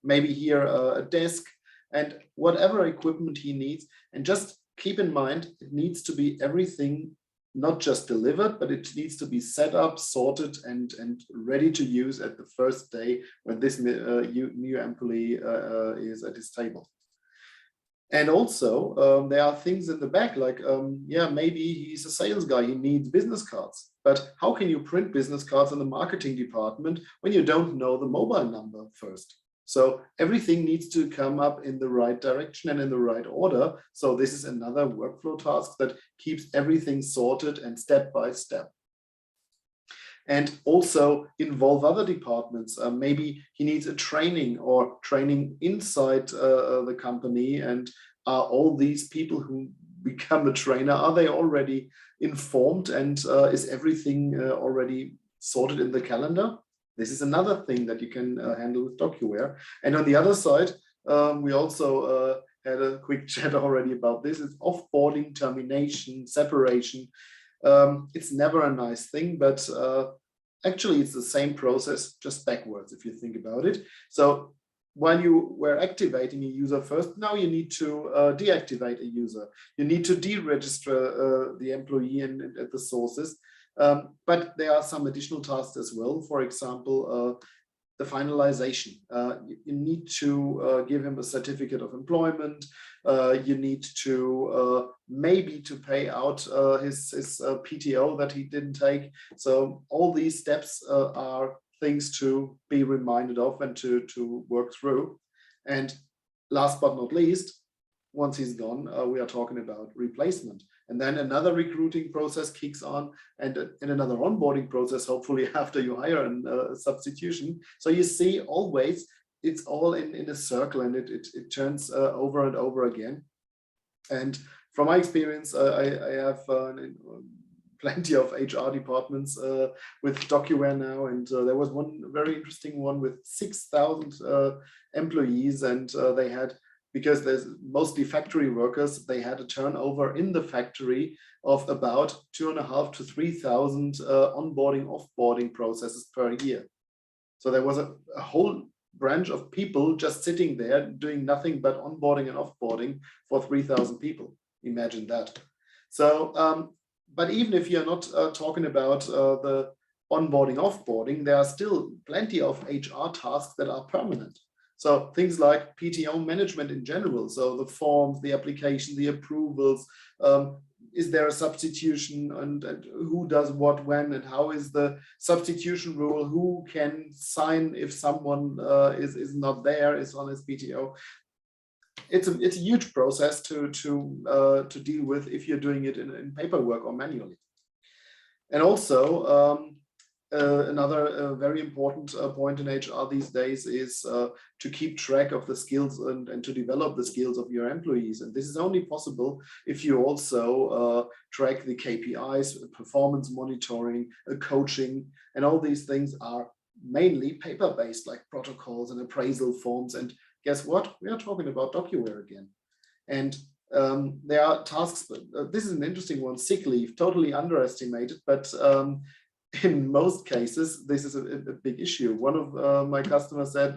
maybe here a desk, and whatever equipment he needs. And just keep in mind, it needs to be everything not just delivered, but it needs to be set up, sorted, and ready to use at the first day when this new employee is at his table. And also, there are things in the back, like, yeah, maybe he's a sales guy, he needs business cards. But how can you print business cards in the marketing department when you don't know the mobile number first? So everything needs to come up in the right direction and in the right order. So this is another workflow task that keeps everything sorted and step by step. And also involve other departments. Maybe he needs a training or training inside the company. And are all these people who become a trainer, are they already informed, and is everything already sorted in the calendar? This is another thing that you can handle with DocuWare. And on the other side, we also had a quick chat already about this. It's offboarding, termination, separation. It's never a nice thing, but actually it's the same process, just backwards, if you think about it. So while you were activating a user first, now you need to deactivate a user. You need to deregister the employee at the sources. But there are some additional tasks as well. For example, the finalization. You need to give him a certificate of employment. You need to maybe to pay out his PTO that he didn't take. So all these steps are things to be reminded of and to work through. And last but not least, once he's gone, we are talking about replacement. And then another recruiting process kicks on, and another onboarding process, hopefully after you hire a substitution. So you see, always, it's all in a circle, and it turns over and over again. And from my experience, I have plenty of HR departments with DocuWare now, and there was one very interesting one with 6,000 employees, and they had, because there's mostly factory workers, they had a turnover in the factory of about 2,500 to 3,000 onboarding, offboarding processes per year. So there was a whole branch of people just sitting there doing nothing but onboarding and offboarding for 3,000 people. Imagine that. So, but even if you're not talking about the onboarding, offboarding, there are still plenty of HR tasks that are permanent. So things like PTO management in general. So the forms, the application, the approvals, is there a substitution, and who does what when, and how is the substitution rule, who can sign if someone is not there, is on his PTO. It's a huge process to deal with if you're doing it in paperwork or manually. And also another very important point in HR these days is to keep track of the skills and to develop the skills of your employees. And this is only possible if you also track the KPIs, performance monitoring, coaching, and all these things are mainly paper-based, like protocols and appraisal forms. And guess what? We are talking about DocuWare again. And there are tasks, but this is an interesting one, sick leave, totally underestimated, but in most cases, this is a big issue. One of my customers said,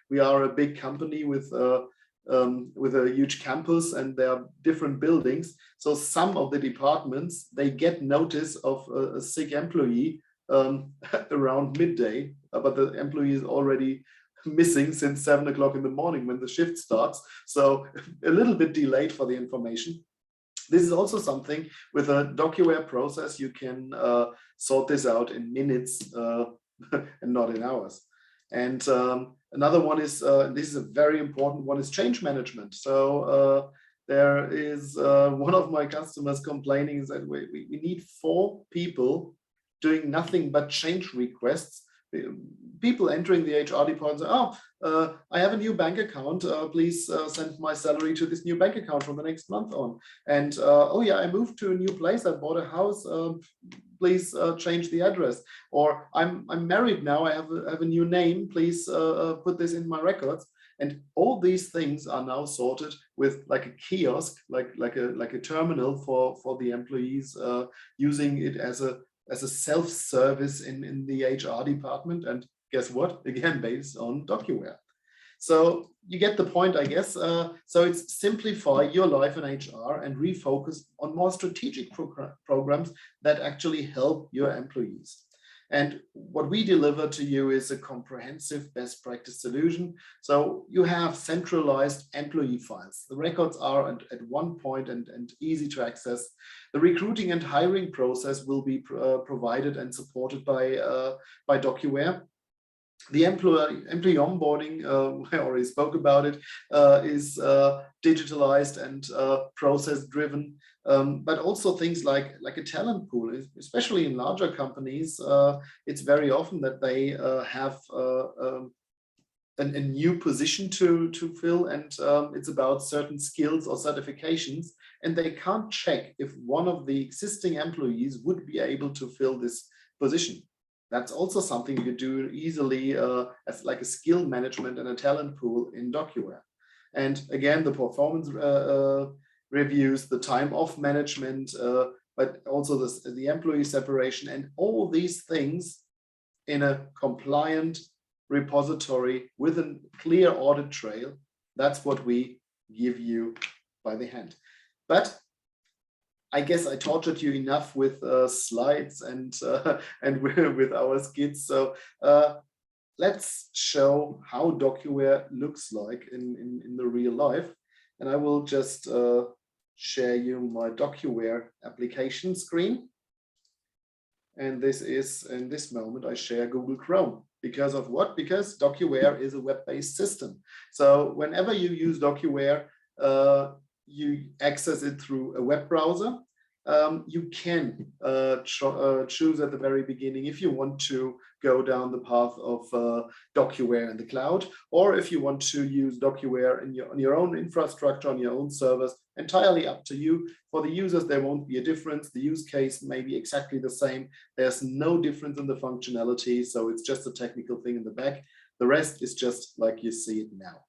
we are a big company with a huge campus, and there are different buildings. So some of the departments, they get notice of a sick employee around midday, but the employee is already missing since 7 o'clock in the morning when the shift starts. So a little bit delayed for the information. This is also something with a DocuWare process, you can sort this out in minutes and not in hours. And another one is, this is a very important one, is change management. So there is one of my customers complaining is that we need 4 people doing nothing but change requests. People entering the HR department say, oh, I have a new bank account. Please send my salary to this new bank account from the next month on. And oh yeah, I moved to a new place. I bought a house. Please change the address. Or I'm married now. I have a new name. Please put this in my records. And all these things are now sorted with like a kiosk, like a terminal for the employees, using it as a self-service in the HR department. And guess what? Again, based on DocuWare. So you get the point, I guess. So it's simplify your life in HR and refocus on more strategic programs that actually help your employees. And what we deliver to you is a comprehensive best practice solution. So you have centralized employee files. The records are at one point and easy to access. The recruiting and hiring process will be provided and supported by DocuWare. The employee onboarding, I already spoke about it, is digitalized and process driven, but also things like a talent pool, especially in larger companies. It's very often that they have a new position to fill, and it's about certain skills or certifications, and they can't check if one of the existing employees would be able to fill this position. That's also something you do easily as like a skill management and a talent pool in DocuWare. And again, the performance reviews, the time off management, but also the employee separation, and all these things in a compliant repository with a clear audit trail. That's what we give you by the hand. But I guess I tortured you enough with slides and with our skits. So let's show how DocuWare looks like in the real life. And I will just share you my DocuWare application screen. And this is, in this moment, I share Google Chrome. Because of what? Because DocuWare is a web-based system. So whenever you use DocuWare, you access it through a web browser. You can choose at the very beginning if you want to go down the path of DocuWare in the cloud, or if you want to use DocuWare on your own infrastructure, on your own servers. Entirely up to you. For the users, there won't be a difference. The use case may be exactly the same. There's no difference in the functionality, so it's just a technical thing in the back. The rest is just like you see it now.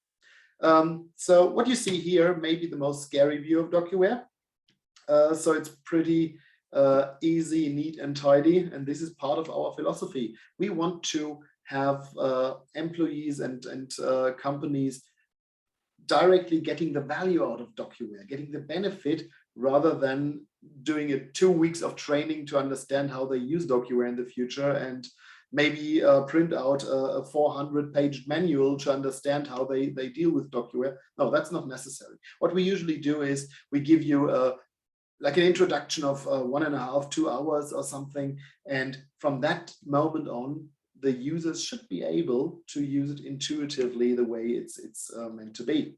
So what you see here may be the most scary view of DocuWare. So it's pretty easy, neat, and tidy. And this is part of our philosophy. We want to have employees and companies directly getting the value out of DocuWare, getting the benefit, rather than doing 2 weeks of training to understand how they use DocuWare in the future, and maybe print out a 400-page manual to understand how they deal with DocuWare. No, that's not necessary. What we usually do is we give you like an introduction of 1.5 to 2 hours or something, and from that moment on, the users should be able to use it intuitively the way it's meant to be.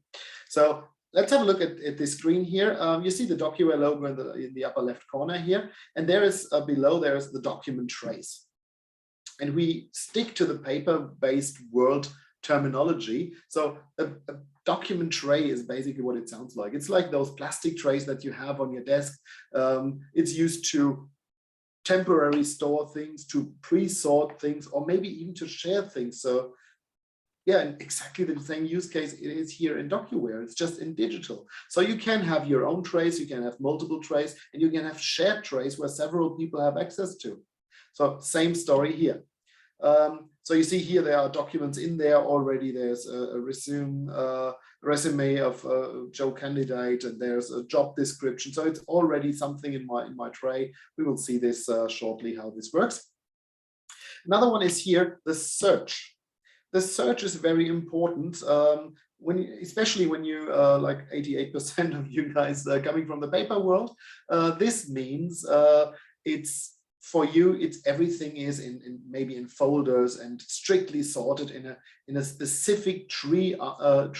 So let's have a look at this screen here. You see the DocuWare logo in the upper left corner here, and there is below there is the document trace. And we stick to the paper-based world terminology. So a document tray is basically what it sounds like. It's like those plastic trays that you have on your desk. It's used to temporarily store things, to pre-sort things, or maybe even to share things. So yeah, and exactly the same use case it is here in DocuWare. It's just in digital. So you can have your own trays, you can have multiple trays, and you can have shared trays where several people have access to. So same story here. So you see here there are documents in there already. There's a resume of Joe candidate, and there's a job description. So it's already something in my tray. We will see this shortly how this works. Another one is here, the search. The search is very important, especially when you like 88% of you guys coming from the paper world. This means it's for you, everything is maybe in folders and strictly sorted in a specific tree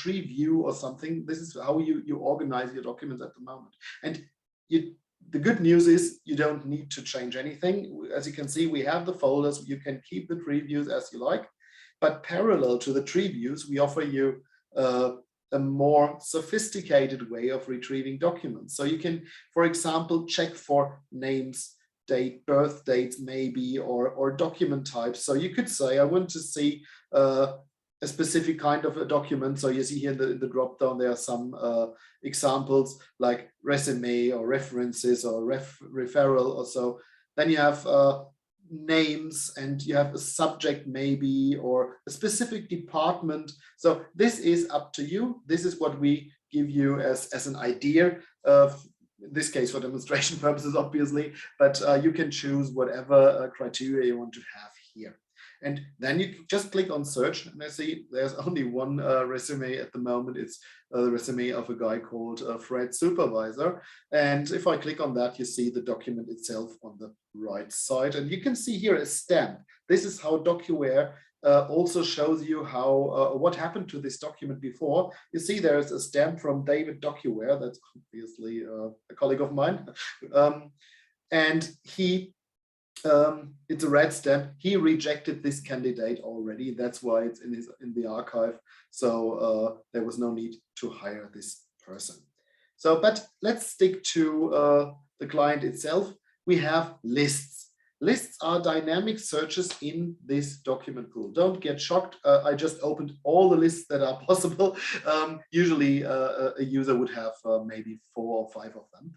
view or something. This is how you organize your documents at the moment. And the good news is you don't need to change anything. As you can see, we have the folders. You can keep the tree views as you like. But parallel to the tree views, we offer you a more sophisticated way of retrieving documents. So you can, for example, check for names, date, birth dates maybe, or document types. So you could say, I want to see a specific kind of a document. So you see here in the drop down, there are some examples like resume or references or referral or so. Then you have names, and you have a subject maybe, or a specific department. So this is up to you. This is what we give you as an idea of, in this case for demonstration purposes, obviously, but you can choose whatever criteria you want to have here. And then you just click on search, and I see there's only one resume at the moment. It's the resume of a guy called Fred Supervisor. And if I click on that, you see the document itself on the right side. And you can see here a stamp. This is how DocuWare also shows you how what happened to this document before. You see there's a stamp from David DocuWare. That's obviously a colleague of mine. And he it's a red stamp. He rejected this candidate already. That's why it's in the archive. So there was no need to hire this person. So, but let's stick to the client itself. We have lists. Lists are dynamic searches in this document pool. Don't get shocked. I just opened all the lists that are possible. Usually a user would have maybe 4 or 5 of them.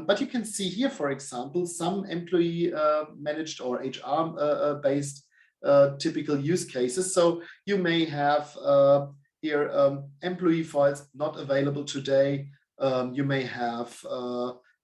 But you can see here, for example, some employee managed or HR based typical use cases. So you may have here employee files not available today. You may have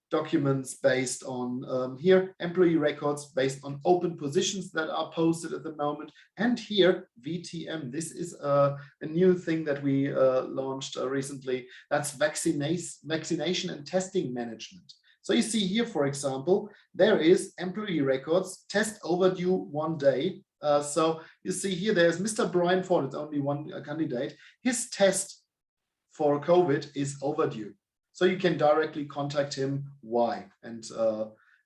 documents based on here employee records based on open positions that are posted at the moment. And here VTM, this is a new thing that we launched recently. That's vaccination and testing management. So you see here, for example, there is employee records, test overdue 1 day. So you see here there's Mr. Brian Ford, it's only one candidate. His test for COVID is overdue. So you can directly contact him why and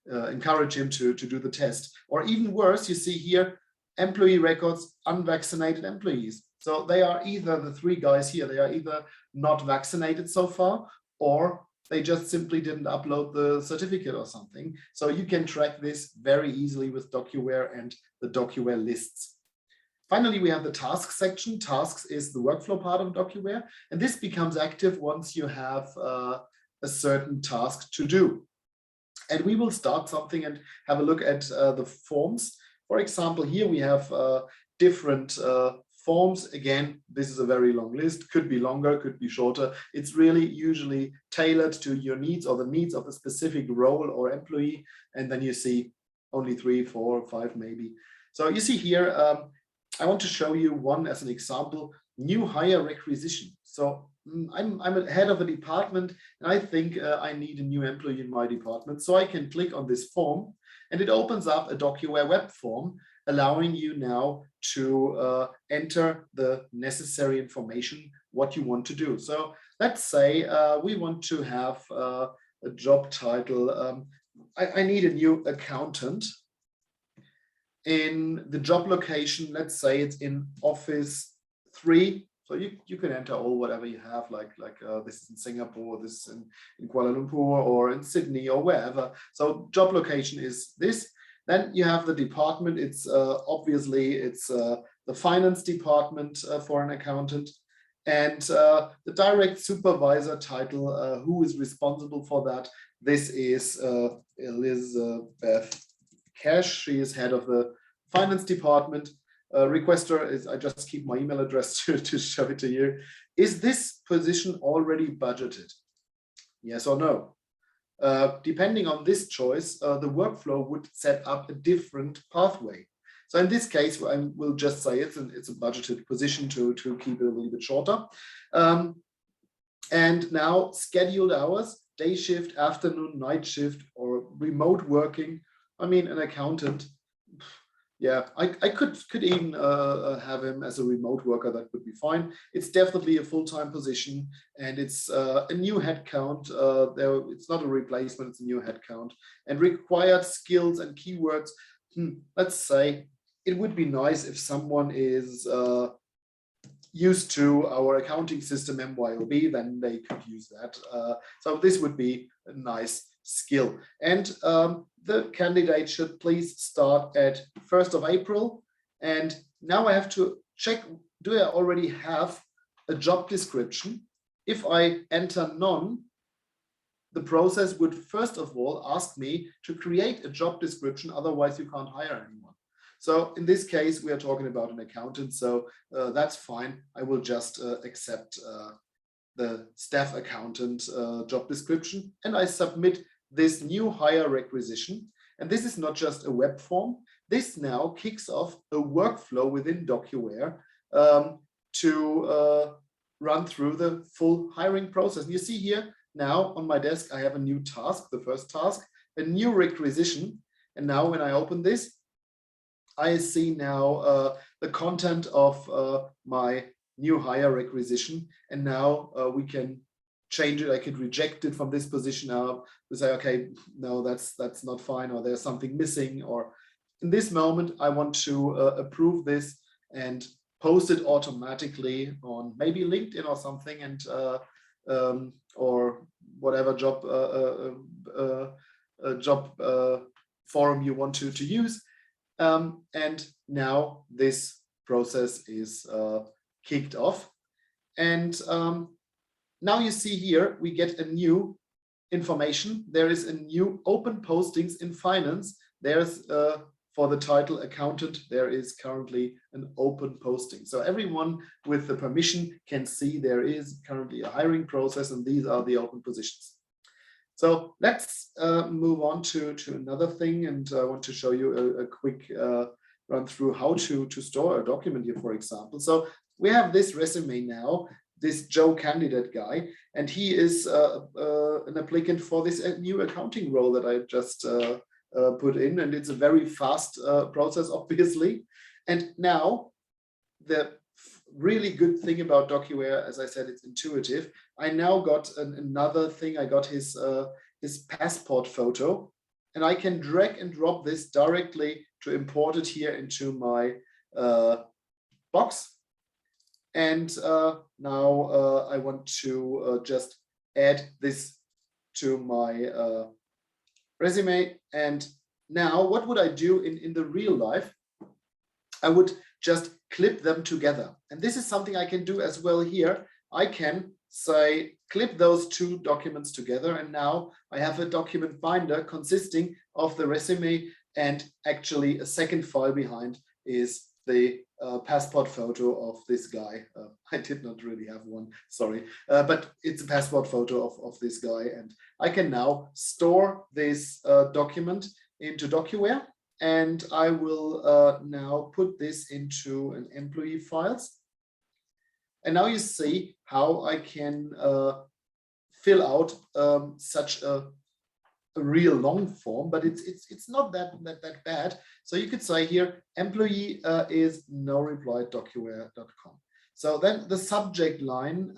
encourage him to do the test. Or even worse, you see here employee records, unvaccinated employees. So they are either, the 3 guys here, they are either not vaccinated so far, or they just simply didn't upload the certificate or something. So you can track this very easily with DocuWare and the DocuWare lists. Finally, we have the tasks section. Tasks is the workflow part of DocuWare, and this becomes active once you have a certain task to do. And we will start something and have a look at the forms. For example, here we have different Forms, again, this is a very long list, could be longer, could be shorter. It's really usually tailored to your needs or the needs of a specific role or employee. And then you see only 3, 4, 5 maybe. So you see here, I want to show you one as an example, new hire requisition. So I'm a head of a department and I think I need a new employee in my department. So I can click on this form and it opens up a DocuWare web form, allowing you now to enter the necessary information, what you want to do. So let's say we want to have a job title. I need a new accountant. In the job location, let's say it's in office 3. So you can enter all whatever you have, like this is in Singapore, this is in Kuala Lumpur or in Sydney or wherever. So job location is this. Then you have the department. It's obviously it's the finance department for an accountant, and the direct supervisor title. Who is responsible for that? This is Elizabeth Cash. She is head of the finance department. Requester is, I just keep my email address to show it to you. Is this position already budgeted? Yes or no? Depending on this choice, the workflow would set up a different pathway. So in this case, I will just say it's a budgeted position to keep it a little bit shorter. And now scheduled hours, day shift, afternoon, night shift, or remote working. I mean, an accountant, yeah, I could even have him as a remote worker. That would be fine. It's definitely a full-time position, and it's a new headcount. It's not a replacement; it's a new headcount. And required skills and keywords. Let's say it would be nice if someone is used to our accounting system MYOB, then they could use that. So this would be a nice skill. And the candidate should please start at 1st of April. And now I have to check, do I already have a job description? If I enter none, the process would first of all ask me to create a job description, otherwise you can't hire anyone. So in this case, we are talking about an accountant, so that's fine. I will just accept the staff accountant job description, and I submit this new hire requisition. And this is not just a web form. This now kicks off a workflow within DocuWare to run through the full hiring process. And you see here now on my desk, I have a new task, the first task, a new requisition. And now when I open this, I see now the content of my new hire requisition. And now we can change it. I could reject it from this position now to say, okay, no, that's not fine, or there's something missing, or in this moment, I want to approve this and post it automatically on maybe LinkedIn or something, and or whatever job forum you want to use. And now this process is kicked off. And now you see here, we get a new information. There is a new open postings in finance. There's for the title accountant, there is currently an open posting. So everyone with the permission can see there is currently a hiring process, and these are the open positions. So let's move on to another thing, and I want to show you a quick run through how to store a document here, for example. So we have this resume now, this Joe candidate guy, and he is an applicant for this new accounting role that I just put in, and it's a very fast process, obviously. And now the really good thing about DocuWare, as I said, it's intuitive. I now got another thing. I got his passport photo, and I can drag and drop this directly to import it here into my box. And now I want to just add this to my resume. And now what would I do in the real life? I would just clip them together. And this is something I can do as well here. I can say, clip those two documents together. And now I have a document binder consisting of the resume, and actually a second file behind is the passport photo of this guy. I did not really have one, sorry, but it's a passport photo of this guy, and I can now store this document into DocuWare, and I will now put this into an employee files. And now you see how I can fill out such a real long form, but it's not that bad. So you could say here, employee is no reply at docuware.com. So then the subject line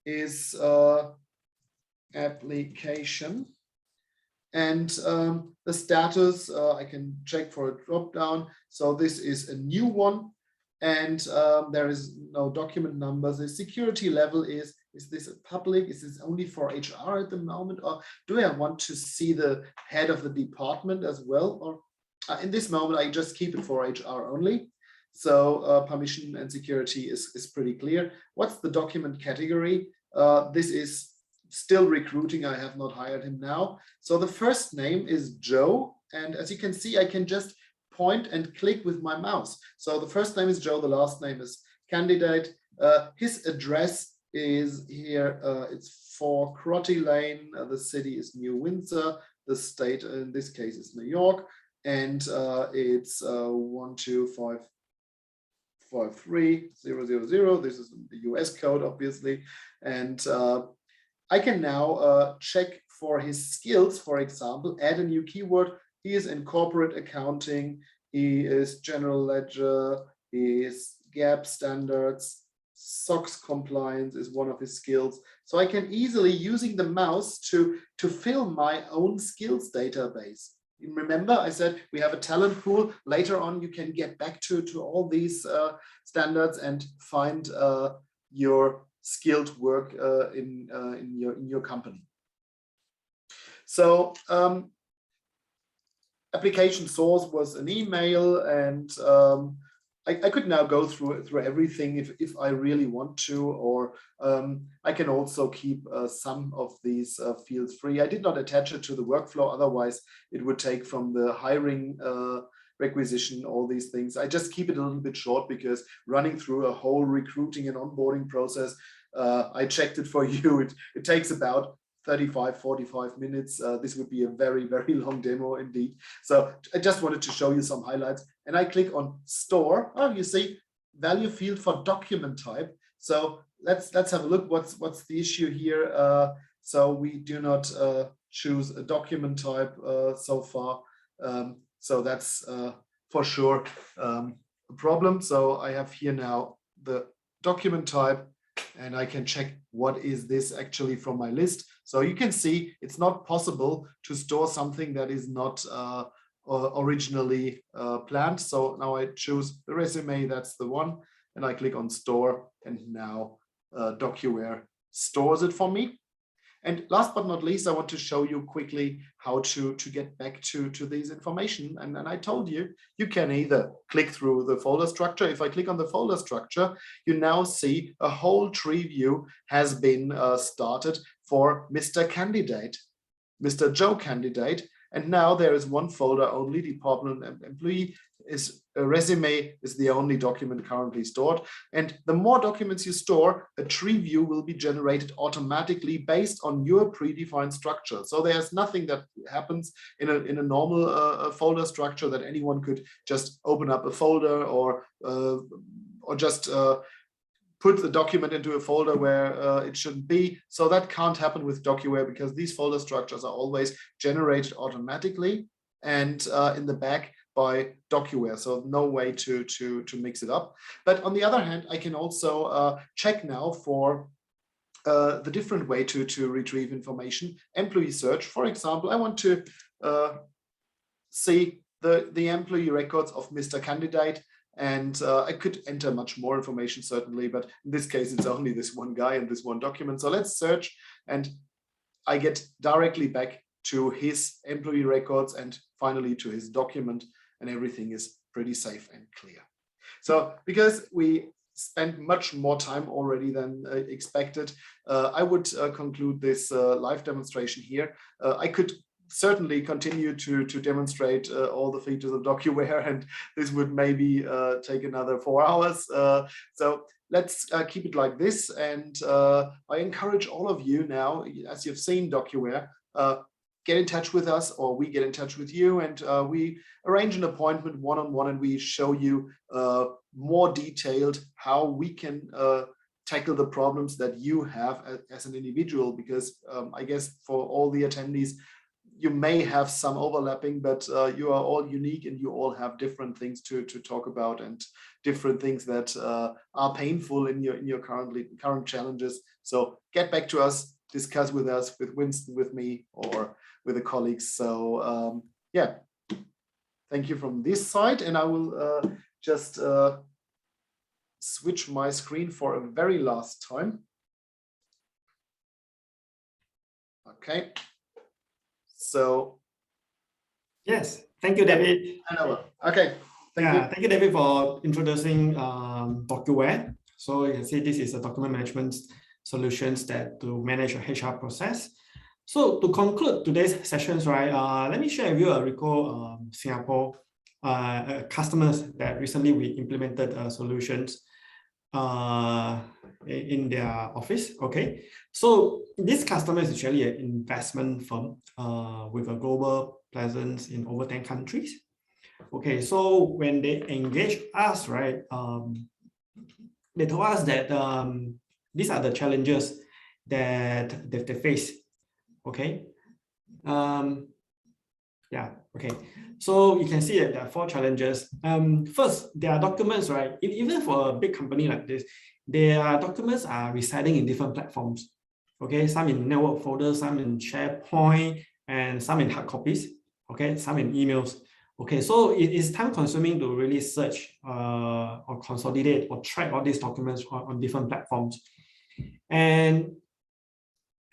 is application, and the status I can check for a drop down. So this is a new one, and there is no document number. The security level is this public? Is this only for HR at the moment, or do I want to see the head of the department as well? Or in this moment, I just keep it for HR only. So permission and security is pretty clear. What's the document category? This is still recruiting. I have not hired him now. So the first name is Joe, and as you can see, I can just point and click with my mouse. So the first name is Joe, the last name is candidate. His address is here, it's 4 Crotty Lane, the city is New Windsor, the state in this case is New York, and it's 1255300. This is the US code, obviously, and I can now check for his skills. For example, add a new keyword. He is in corporate accounting, he is general ledger, he is GAAP standards, SOX compliance is one of his skills. So I can easily, using the mouse, to fill my own skills database. Remember, I said we have a talent pool. Later on, you can get back to all these standards and find your skilled work in your company. So application source was an email, and I could now go through everything if I really want to, or I can also keep some of these fields free. I did not attach it to the workflow, otherwise it would take from the hiring requisition all these things. I just keep it a little bit short because running through a whole recruiting and onboarding process, I checked it for you, it takes about 35-45 minutes. This would be a very long demo indeed. So I just wanted to show you some highlights, and I click on store. Oh, you see value field for document type. So let's have a look. What's the issue here? So we do not choose a document type so far. So that's for sure a problem. So I have here now the document type, and I can check what is this actually from my list. So you can see it's not possible to store something that is not originally planned. So now I choose the resume, that's the one, and I click on store, and now DocuWare stores it for me. And last but not least, I want to show you quickly how to get back to this information. And I told you, you can either click through the folder structure. If I click on the folder structure, you now see a whole tree view has been started for Mr. Candidate, Mr. Joe Candidate. And now there is one folder only, department and employee. Is a resume is the only document currently stored. And the more documents you store, a tree view will be generated automatically based on your predefined structure. So there's nothing that happens in a normal folder structure that anyone could just open up a folder or just put the document into a folder where it shouldn't be. So that can't happen with DocuWare, because these folder structures are always generated automatically and in the back by DocuWare. So no way to mix it up. But on the other hand, I can also check now for the different way to retrieve information. Employee search, for example, I want to see the employee records of Mr. Candidate. And I could enter much more information, certainly, but in this case, it's only this one guy and this one document. So let's search, and I get directly back to his employee records and finally to his document, and everything is pretty safe and clear. So because we spent much more time already than expected, I would conclude this live demonstration here. I could certainly continue to demonstrate all the features of DocuWare, and this would maybe take another 4 hours. So let's keep it like this. And I encourage all of you now, as you've seen DocuWare, get in touch with us, or we get in touch with you, and we arrange an appointment one-on-one, and we show you more detailed how we can tackle the problems that you have as an individual, because I guess for all the attendees, you may have some overlapping, but you are all unique, and you all have different things to talk about, and different things that are painful in your current challenges. So get back to us, discuss with us, with Winston, with me, or with the colleagues. So yeah, thank you from this side, and I will just switch my screen for a very last time. Okay. So yes, thank you, David. Okay, Thank you, David, for introducing DocuWare. So you can see this is a document management solutions that to manage your HR process. So to conclude today's sessions, right, let me share with you a Ricoh Singapore customers that recently we implemented solutions in their office. Okay, so this customer is actually an investment firm with a global presence in over 10 countries. Okay, so when they engage us, right, they told us that these are the challenges that they face. Okay, yeah, okay. So you can see that there are 4 challenges. First, there are documents, right? Even for a big company like this, their documents are residing in different platforms. Okay, some in network folders, some in SharePoint, and some in hard copies. Okay, some in emails. Okay, so it is time consuming to really search or consolidate or track all these documents on different platforms. And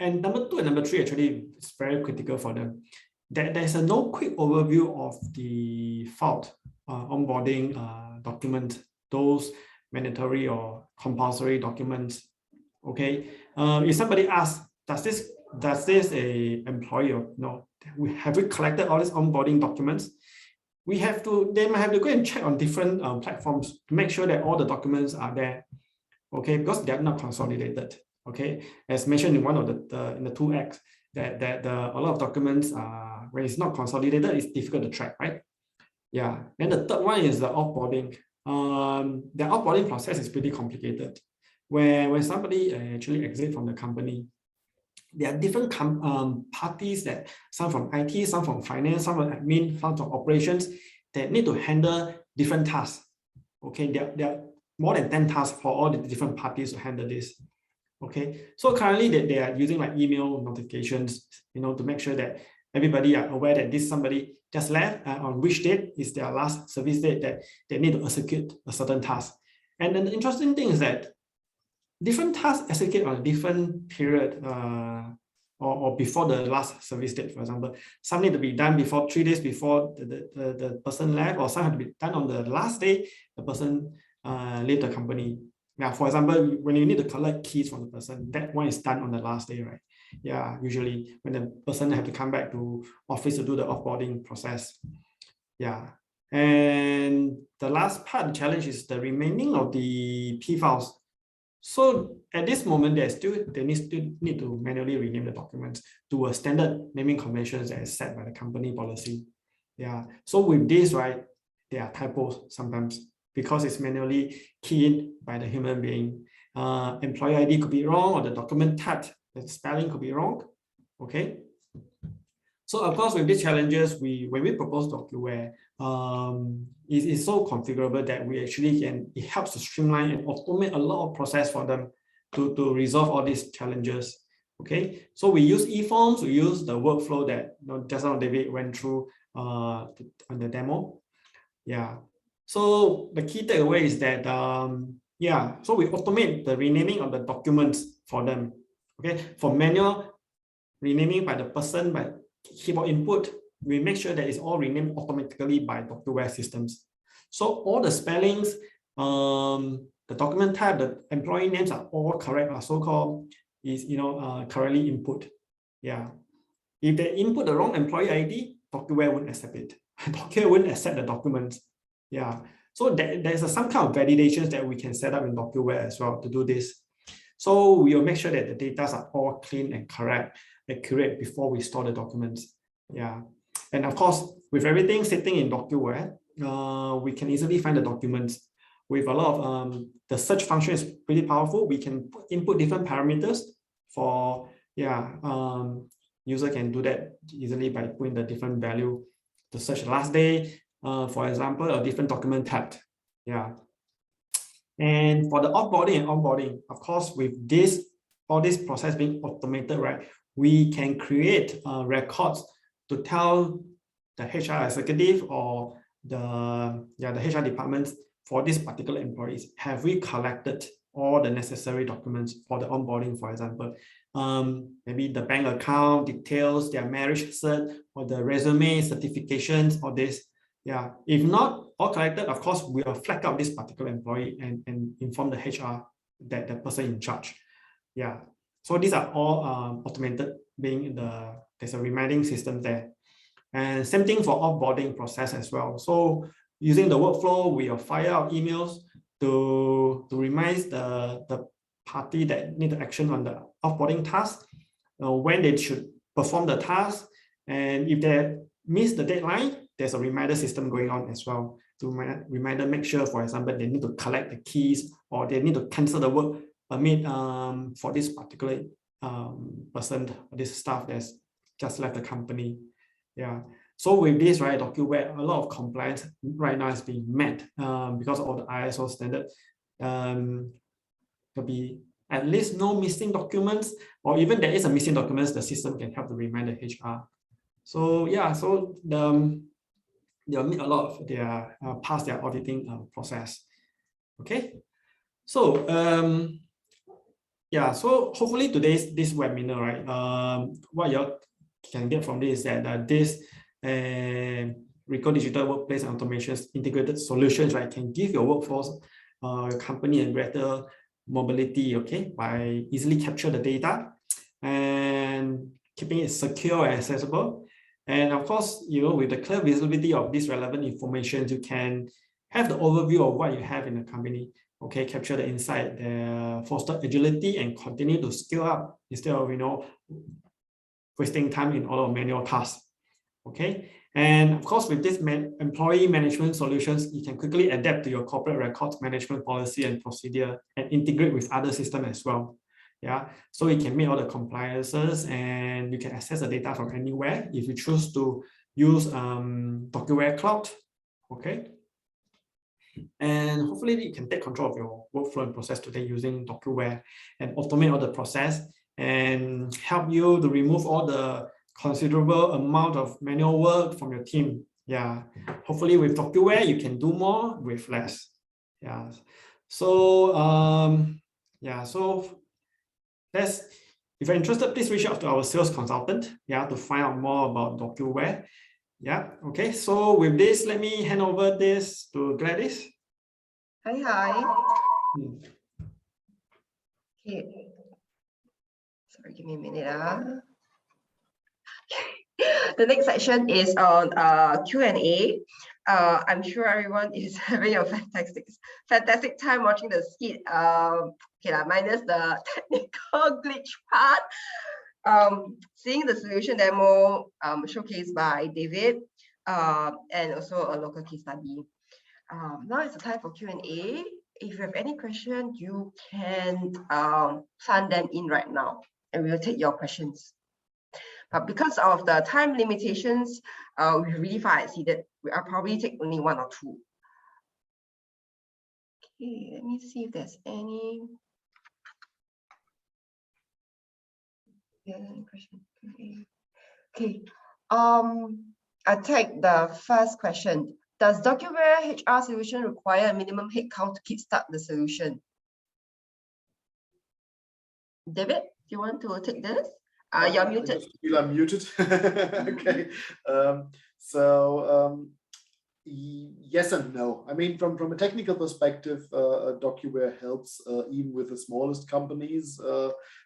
number 2 and number 3 actually is very critical for them. There's no quick overview of the fault onboarding document, those mandatory or compulsory documents. Okay, if somebody asks, does this a employee or no? Have we collected all these onboarding documents? They might have to go and check on different platforms to make sure that all the documents are there. Okay, because they are not consolidated. Okay, as mentioned in one of the in the 2X, that a lot of documents when it's not consolidated, it's difficult to track, right? Yeah. Then the third one is the offboarding. The offboarding process is pretty complicated. When somebody actually exits from the company, there are different parties, that some from IT, some from finance, some from admin, some from operations, that need to handle different tasks. Okay, there are more than 10 tasks for all the different parties to handle this. Okay, so currently they are using like email notifications, to make sure that everybody are aware that somebody just left, on which date is their last service date, that they need to execute a certain task. And then the interesting thing is that different tasks execute on a different period or before the last service date. For example, some need to be done before 3 days before the person left, or some have to be done on the last day the person left the company. Yeah, for example, when you need to collect keys from the person, that one is done on the last day, right? Yeah, usually when the person have to come back to office to do the offboarding process. Yeah, and the last part, the challenge, is the remaining of the P files. So at this moment, they need to manually rename the documents to a standard naming conventions that is set by the company policy. Yeah, so with this, right, there are typos sometimes, because it's manually keyed by the human being. Employee ID could be wrong, or the document type, the spelling could be wrong. Okay. So of course, with these challenges, when we propose DocuWare, it is so configurable that it helps to streamline and automate a lot of process for them to resolve all these challenges. Okay, so we use e-forms, we use the workflow that just now David went through on the demo. Yeah. So the key takeaway is that so we automate the renaming of the documents for them. Okay, for manual renaming by the person by keyboard input, we make sure that it's all renamed automatically by DocuWare systems. So all the spellings, the document type, the employee names are all correct, so-called is correctly input. Yeah. If they input the wrong employee ID, DocuWare won't accept it. DocuWare won't accept the documents. Yeah. So there's some kind of validations that we can set up in DocuWare as well to do this. So we will make sure that the data are all clean and correct, accurate before we store the documents. Yeah. And of course, with everything sitting in DocuWare, we can easily find the documents. With a lot of the search function is pretty powerful. We can input different parameters for, user can do that easily by putting the different value to search the last day, for example, a different document type. Yeah. And for the offboarding and onboarding, of course, with all this process being automated, right, we can create records to tell the HR executive or the HR department for this particular employees, have we collected all the necessary documents for the onboarding, for example, maybe the bank account details, their marriage cert, or the resume certifications, or this. Yeah, if not all collected, of course, we will flag out this particular employee and inform the HR that the person in charge. Yeah, so these are all automated, being there's a reminding system there. And same thing for offboarding process as well. So using the workflow, we will fire out emails to remind the party that need action on the offboarding task, when they should perform the task. And if they miss the deadline, there's a reminder system going on as well to make sure, for example, they need to collect the keys or they need to cancel the work permit for this particular person, this staff that's just left the company. Yeah. So with this, right, DocuWare, a lot of compliance right now is being met because of all the ISO standard. There'll be at least no missing documents, or even there is a missing documents, the system can help to remind the HR. So yeah, so they'll meet a lot of their pass their auditing process. Okay, so yeah, so hopefully this webinar, right, what you can get from this is that this Ricoh Digital Workplace and Automations integrated solutions, right, can give your workforce company a greater mobility, okay, by easily capture the data and keeping it secure and accessible. And of course, with the clear visibility of this relevant information, you can have the overview of what you have in the company, okay, capture the insight, foster agility, and continue to scale up instead of, wasting time in all of manual tasks, okay? And of course, with this employee management solutions, you can quickly adapt to your corporate records management policy and procedure and integrate with other systems as well. Yeah, so you can meet all the compliances and you can access the data from anywhere if you choose to use DocuWare Cloud, okay? And hopefully you can take control of your workflow and process today using DocuWare and automate all the process and help you to remove all the considerable amount of manual work from your team. Yeah, hopefully with DocuWare you can do more with less. Yeah, so so if you're interested, please reach out to our sales consultant, yeah, to find out more about DocuWare. Yeah, okay, so with this, let me hand over this to Gladys. Hi. Okay. Sorry, give me a minute. The next section is on Q&A. I'm sure everyone is having a fantastic time watching the skit. Minus the technical glitch part. Seeing the solution demo showcased by David, and also a local case study. Now it's the time for Q&A. If you have any question, you can send them in right now, and we will take your questions. But because of the time limitations, we really far exceeded. I'll probably take only one or two. Okay, let me see if there's any question. Okay, I take the first question. Does DocuWare HR solution require a minimum headcount to kickstart the solution? David, do you want to take this? You're muted. I'm muted. Okay. Yes and no. I mean, from a technical perspective, DocuWare helps even with the smallest companies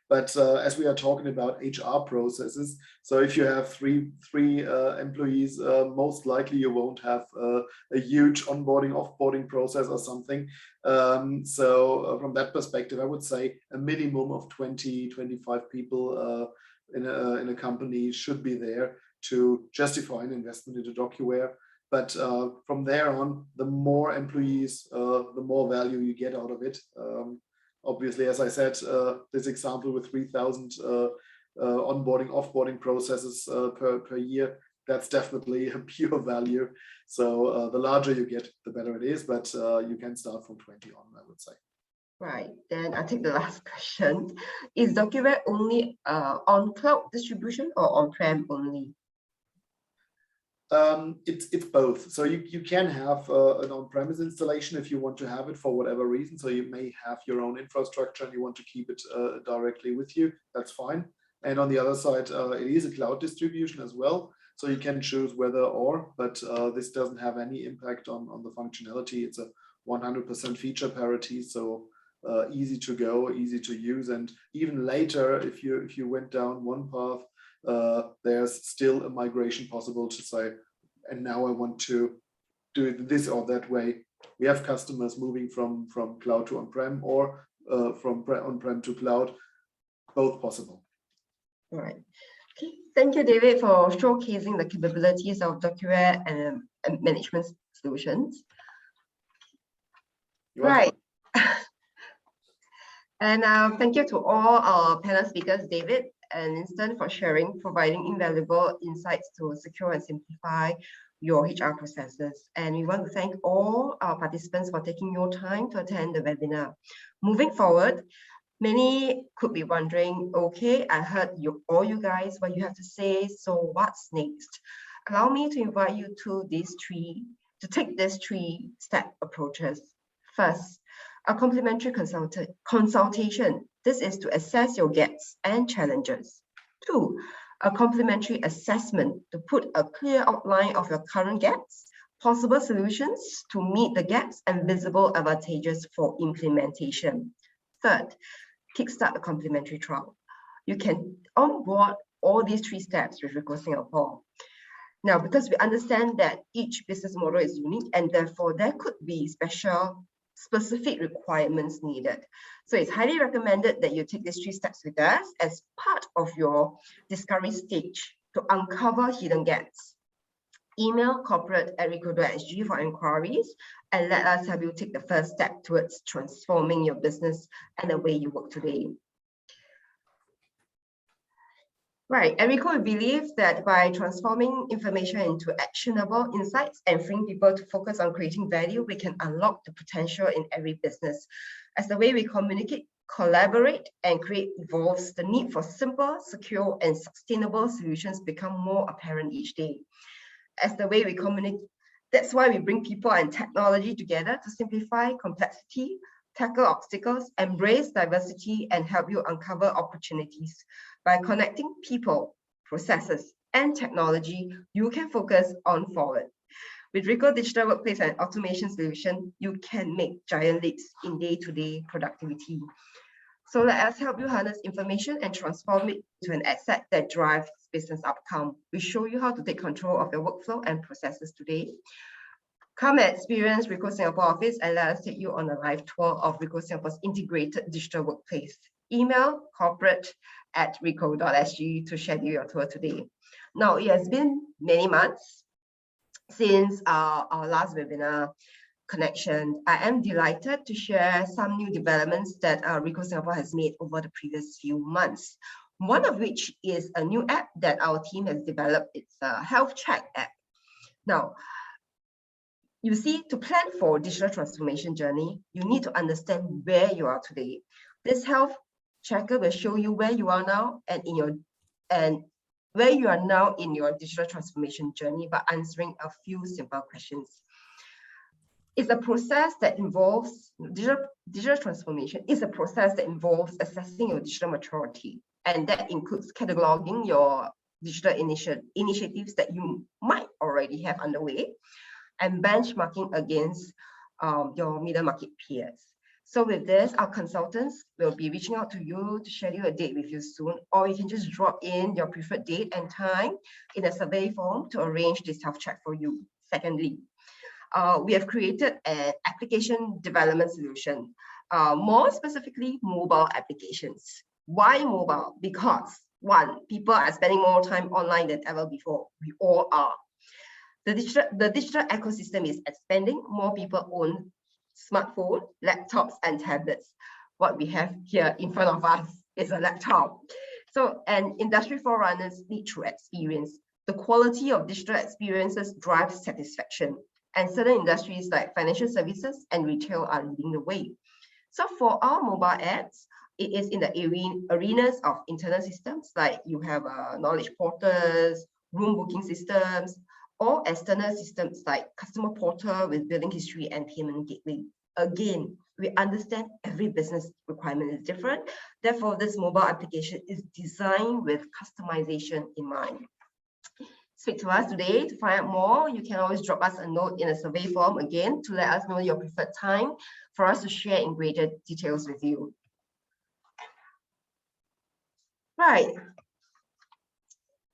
But as we are talking about HR processes, so if you have three employees, most likely you won't have a huge onboarding, offboarding process or something. So from that perspective, I would say a minimum of 20, 25 people in a company should be there to justify an investment into DocuWare. But from there on, the more employees, the more value you get out of it. Obviously, as I said, this example with 3,000 onboarding, offboarding processes per year, that's definitely a pure value. So the larger you get, the better it is, but you can start from 20 on, I would say. Right, then I'll take the last question. Is DocuWare only on cloud distribution or on-prem only? It's both. So you can have an on-premise installation if you want to have it for whatever reason. So you may have your own infrastructure and you want to keep it directly with you. That's fine. And on the other side, it is a cloud distribution as well. So you can choose whether or, but this doesn't have any impact on the functionality. It's a 100% feature parity. So easy to go, easy to use. And even later, if you went down one path, there's still a migration possible to say, and now I want to do it this or that way. We have customers moving from cloud to on-prem or from on-prem to cloud, both possible. All right. Okay. Thank you, David, for showcasing the capabilities of DocuWare and management solutions. Right. And thank you to all our panel speakers, David and Winston, for sharing, providing invaluable insights to secure and simplify your HR processes. And we want to thank all our participants for taking your time to attend the webinar. Moving forward, many could be wondering, okay, I heard all you guys, what you have to say, so what's next? Allow me to invite you to take these three-step approaches. First, a complimentary consultation. This is to assess your gaps and challenges. 2, a complimentary assessment to put a clear outline of your current gaps, possible solutions to meet the gaps, and visible advantages for implementation. 3rd, kickstart a complimentary trial. You can onboard all these 3 steps with Ricoh Singapore. Now, because we understand that each business model is unique and therefore there could be specific requirements needed. So it's highly recommended that you take these 3 steps with us as part of your discovery stage to uncover hidden gaps. Email corporate@ricoh.sg for inquiries and let us help you take the first step towards transforming your business and the way you work today. Right, at Ricoh, we believe that by transforming information into actionable insights and freeing people to focus on creating value, we can unlock the potential in every business. As the way we communicate, collaborate, and create evolves, the need for simple, secure, and sustainable solutions become more apparent each day. As the way we communicate, that's why we bring people and technology together to simplify complexity, tackle obstacles, embrace diversity, and help you uncover opportunities. By connecting people, processes, and technology, you can focus on forward. With Ricoh Digital Workplace and Automation Solution, you can make giant leaps in day-to-day productivity. So let us help you harness information and transform it into an asset that drives business outcome. We show you how to take control of your workflow and processes today. Come and experience Ricoh Singapore office and let us take you on a live tour of Ricoh Singapore's integrated digital workplace. Email corporate@ricoh.sg to schedule your tour today. Now, it has been many months since our last webinar connection. I am delighted to share some new developments that Ricoh Singapore has made over the previous few months. One of which is a new app that our team has developed. It's a health check app. Now, you see, to plan for digital transformation journey, you need to understand where you are today. This health checker will show you where you are now and where you are now in your digital transformation journey by answering a few simple questions. It's a process that involves digital transformation. It's a process that involves assessing your digital maturity, and that includes cataloging your digital initiatives that you might already have underway and benchmarking against your middle market peers. So with this, our consultants will be reaching out to you to schedule a date with you soon, or you can just drop in your preferred date and time in a survey form to arrange this health check for you. Secondly, we have created an application development solution, more specifically mobile applications. Why mobile? Because one, people are spending more time online than ever before. We all are. The digital ecosystem is expanding. More people own smartphones, laptops, and tablets. What we have here in front of us is a laptop. So, and industry forerunners lead through experience. The quality of digital experiences drives satisfaction. And certain industries like financial services and retail are leading the way. So for our mobile apps, it is in the arenas of internal systems, like you have knowledge portals, room booking systems, or external systems like customer portal with billing history and payment gateway. Again, we understand every business requirement is different. Therefore, this mobile application is designed with customization in mind. Speak to us today to find out more. You can always drop us a note in a survey form again to let us know your preferred time for us to share in greater details with you. Right.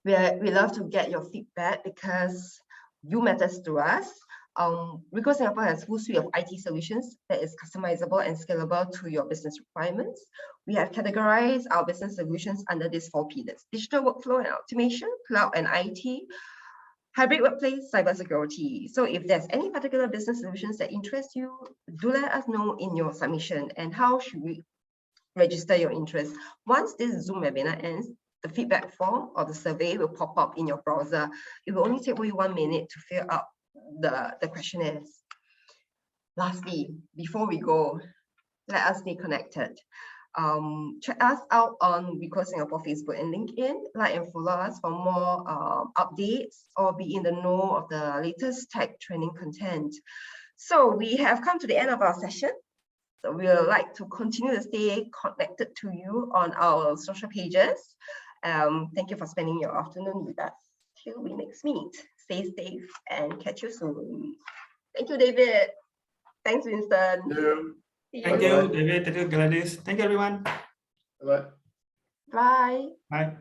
We love to get your feedback because you matters to us. Ricoh Singapore has a full suite of IT solutions that is customizable and scalable to your business requirements. We have categorized our business solutions under these 4 pillars: digital workflow and automation, cloud and IT, hybrid workplace, cybersecurity. So if there's any particular business solutions that interest you, do let us know in your submission. And how should we register your interest? Once this Zoom webinar ends, the feedback form or the survey will pop up in your browser. It will only take you 1 minute to fill out the questionnaires. Lastly, before we go, let us stay connected. Check us out on Ricoh Singapore Facebook and LinkedIn. Like and follow us for more updates or be in the know of the latest tech training content. So we have come to the end of our session. So we would like to continue to stay connected to you on our social pages. Thank you for spending your afternoon with us. Till we next meet. Stay safe and catch you soon. Thank you, David. Thanks, Winston. Thank you, David. Thank you, Gladys. Thank you, everyone. Bye. Bye. Bye.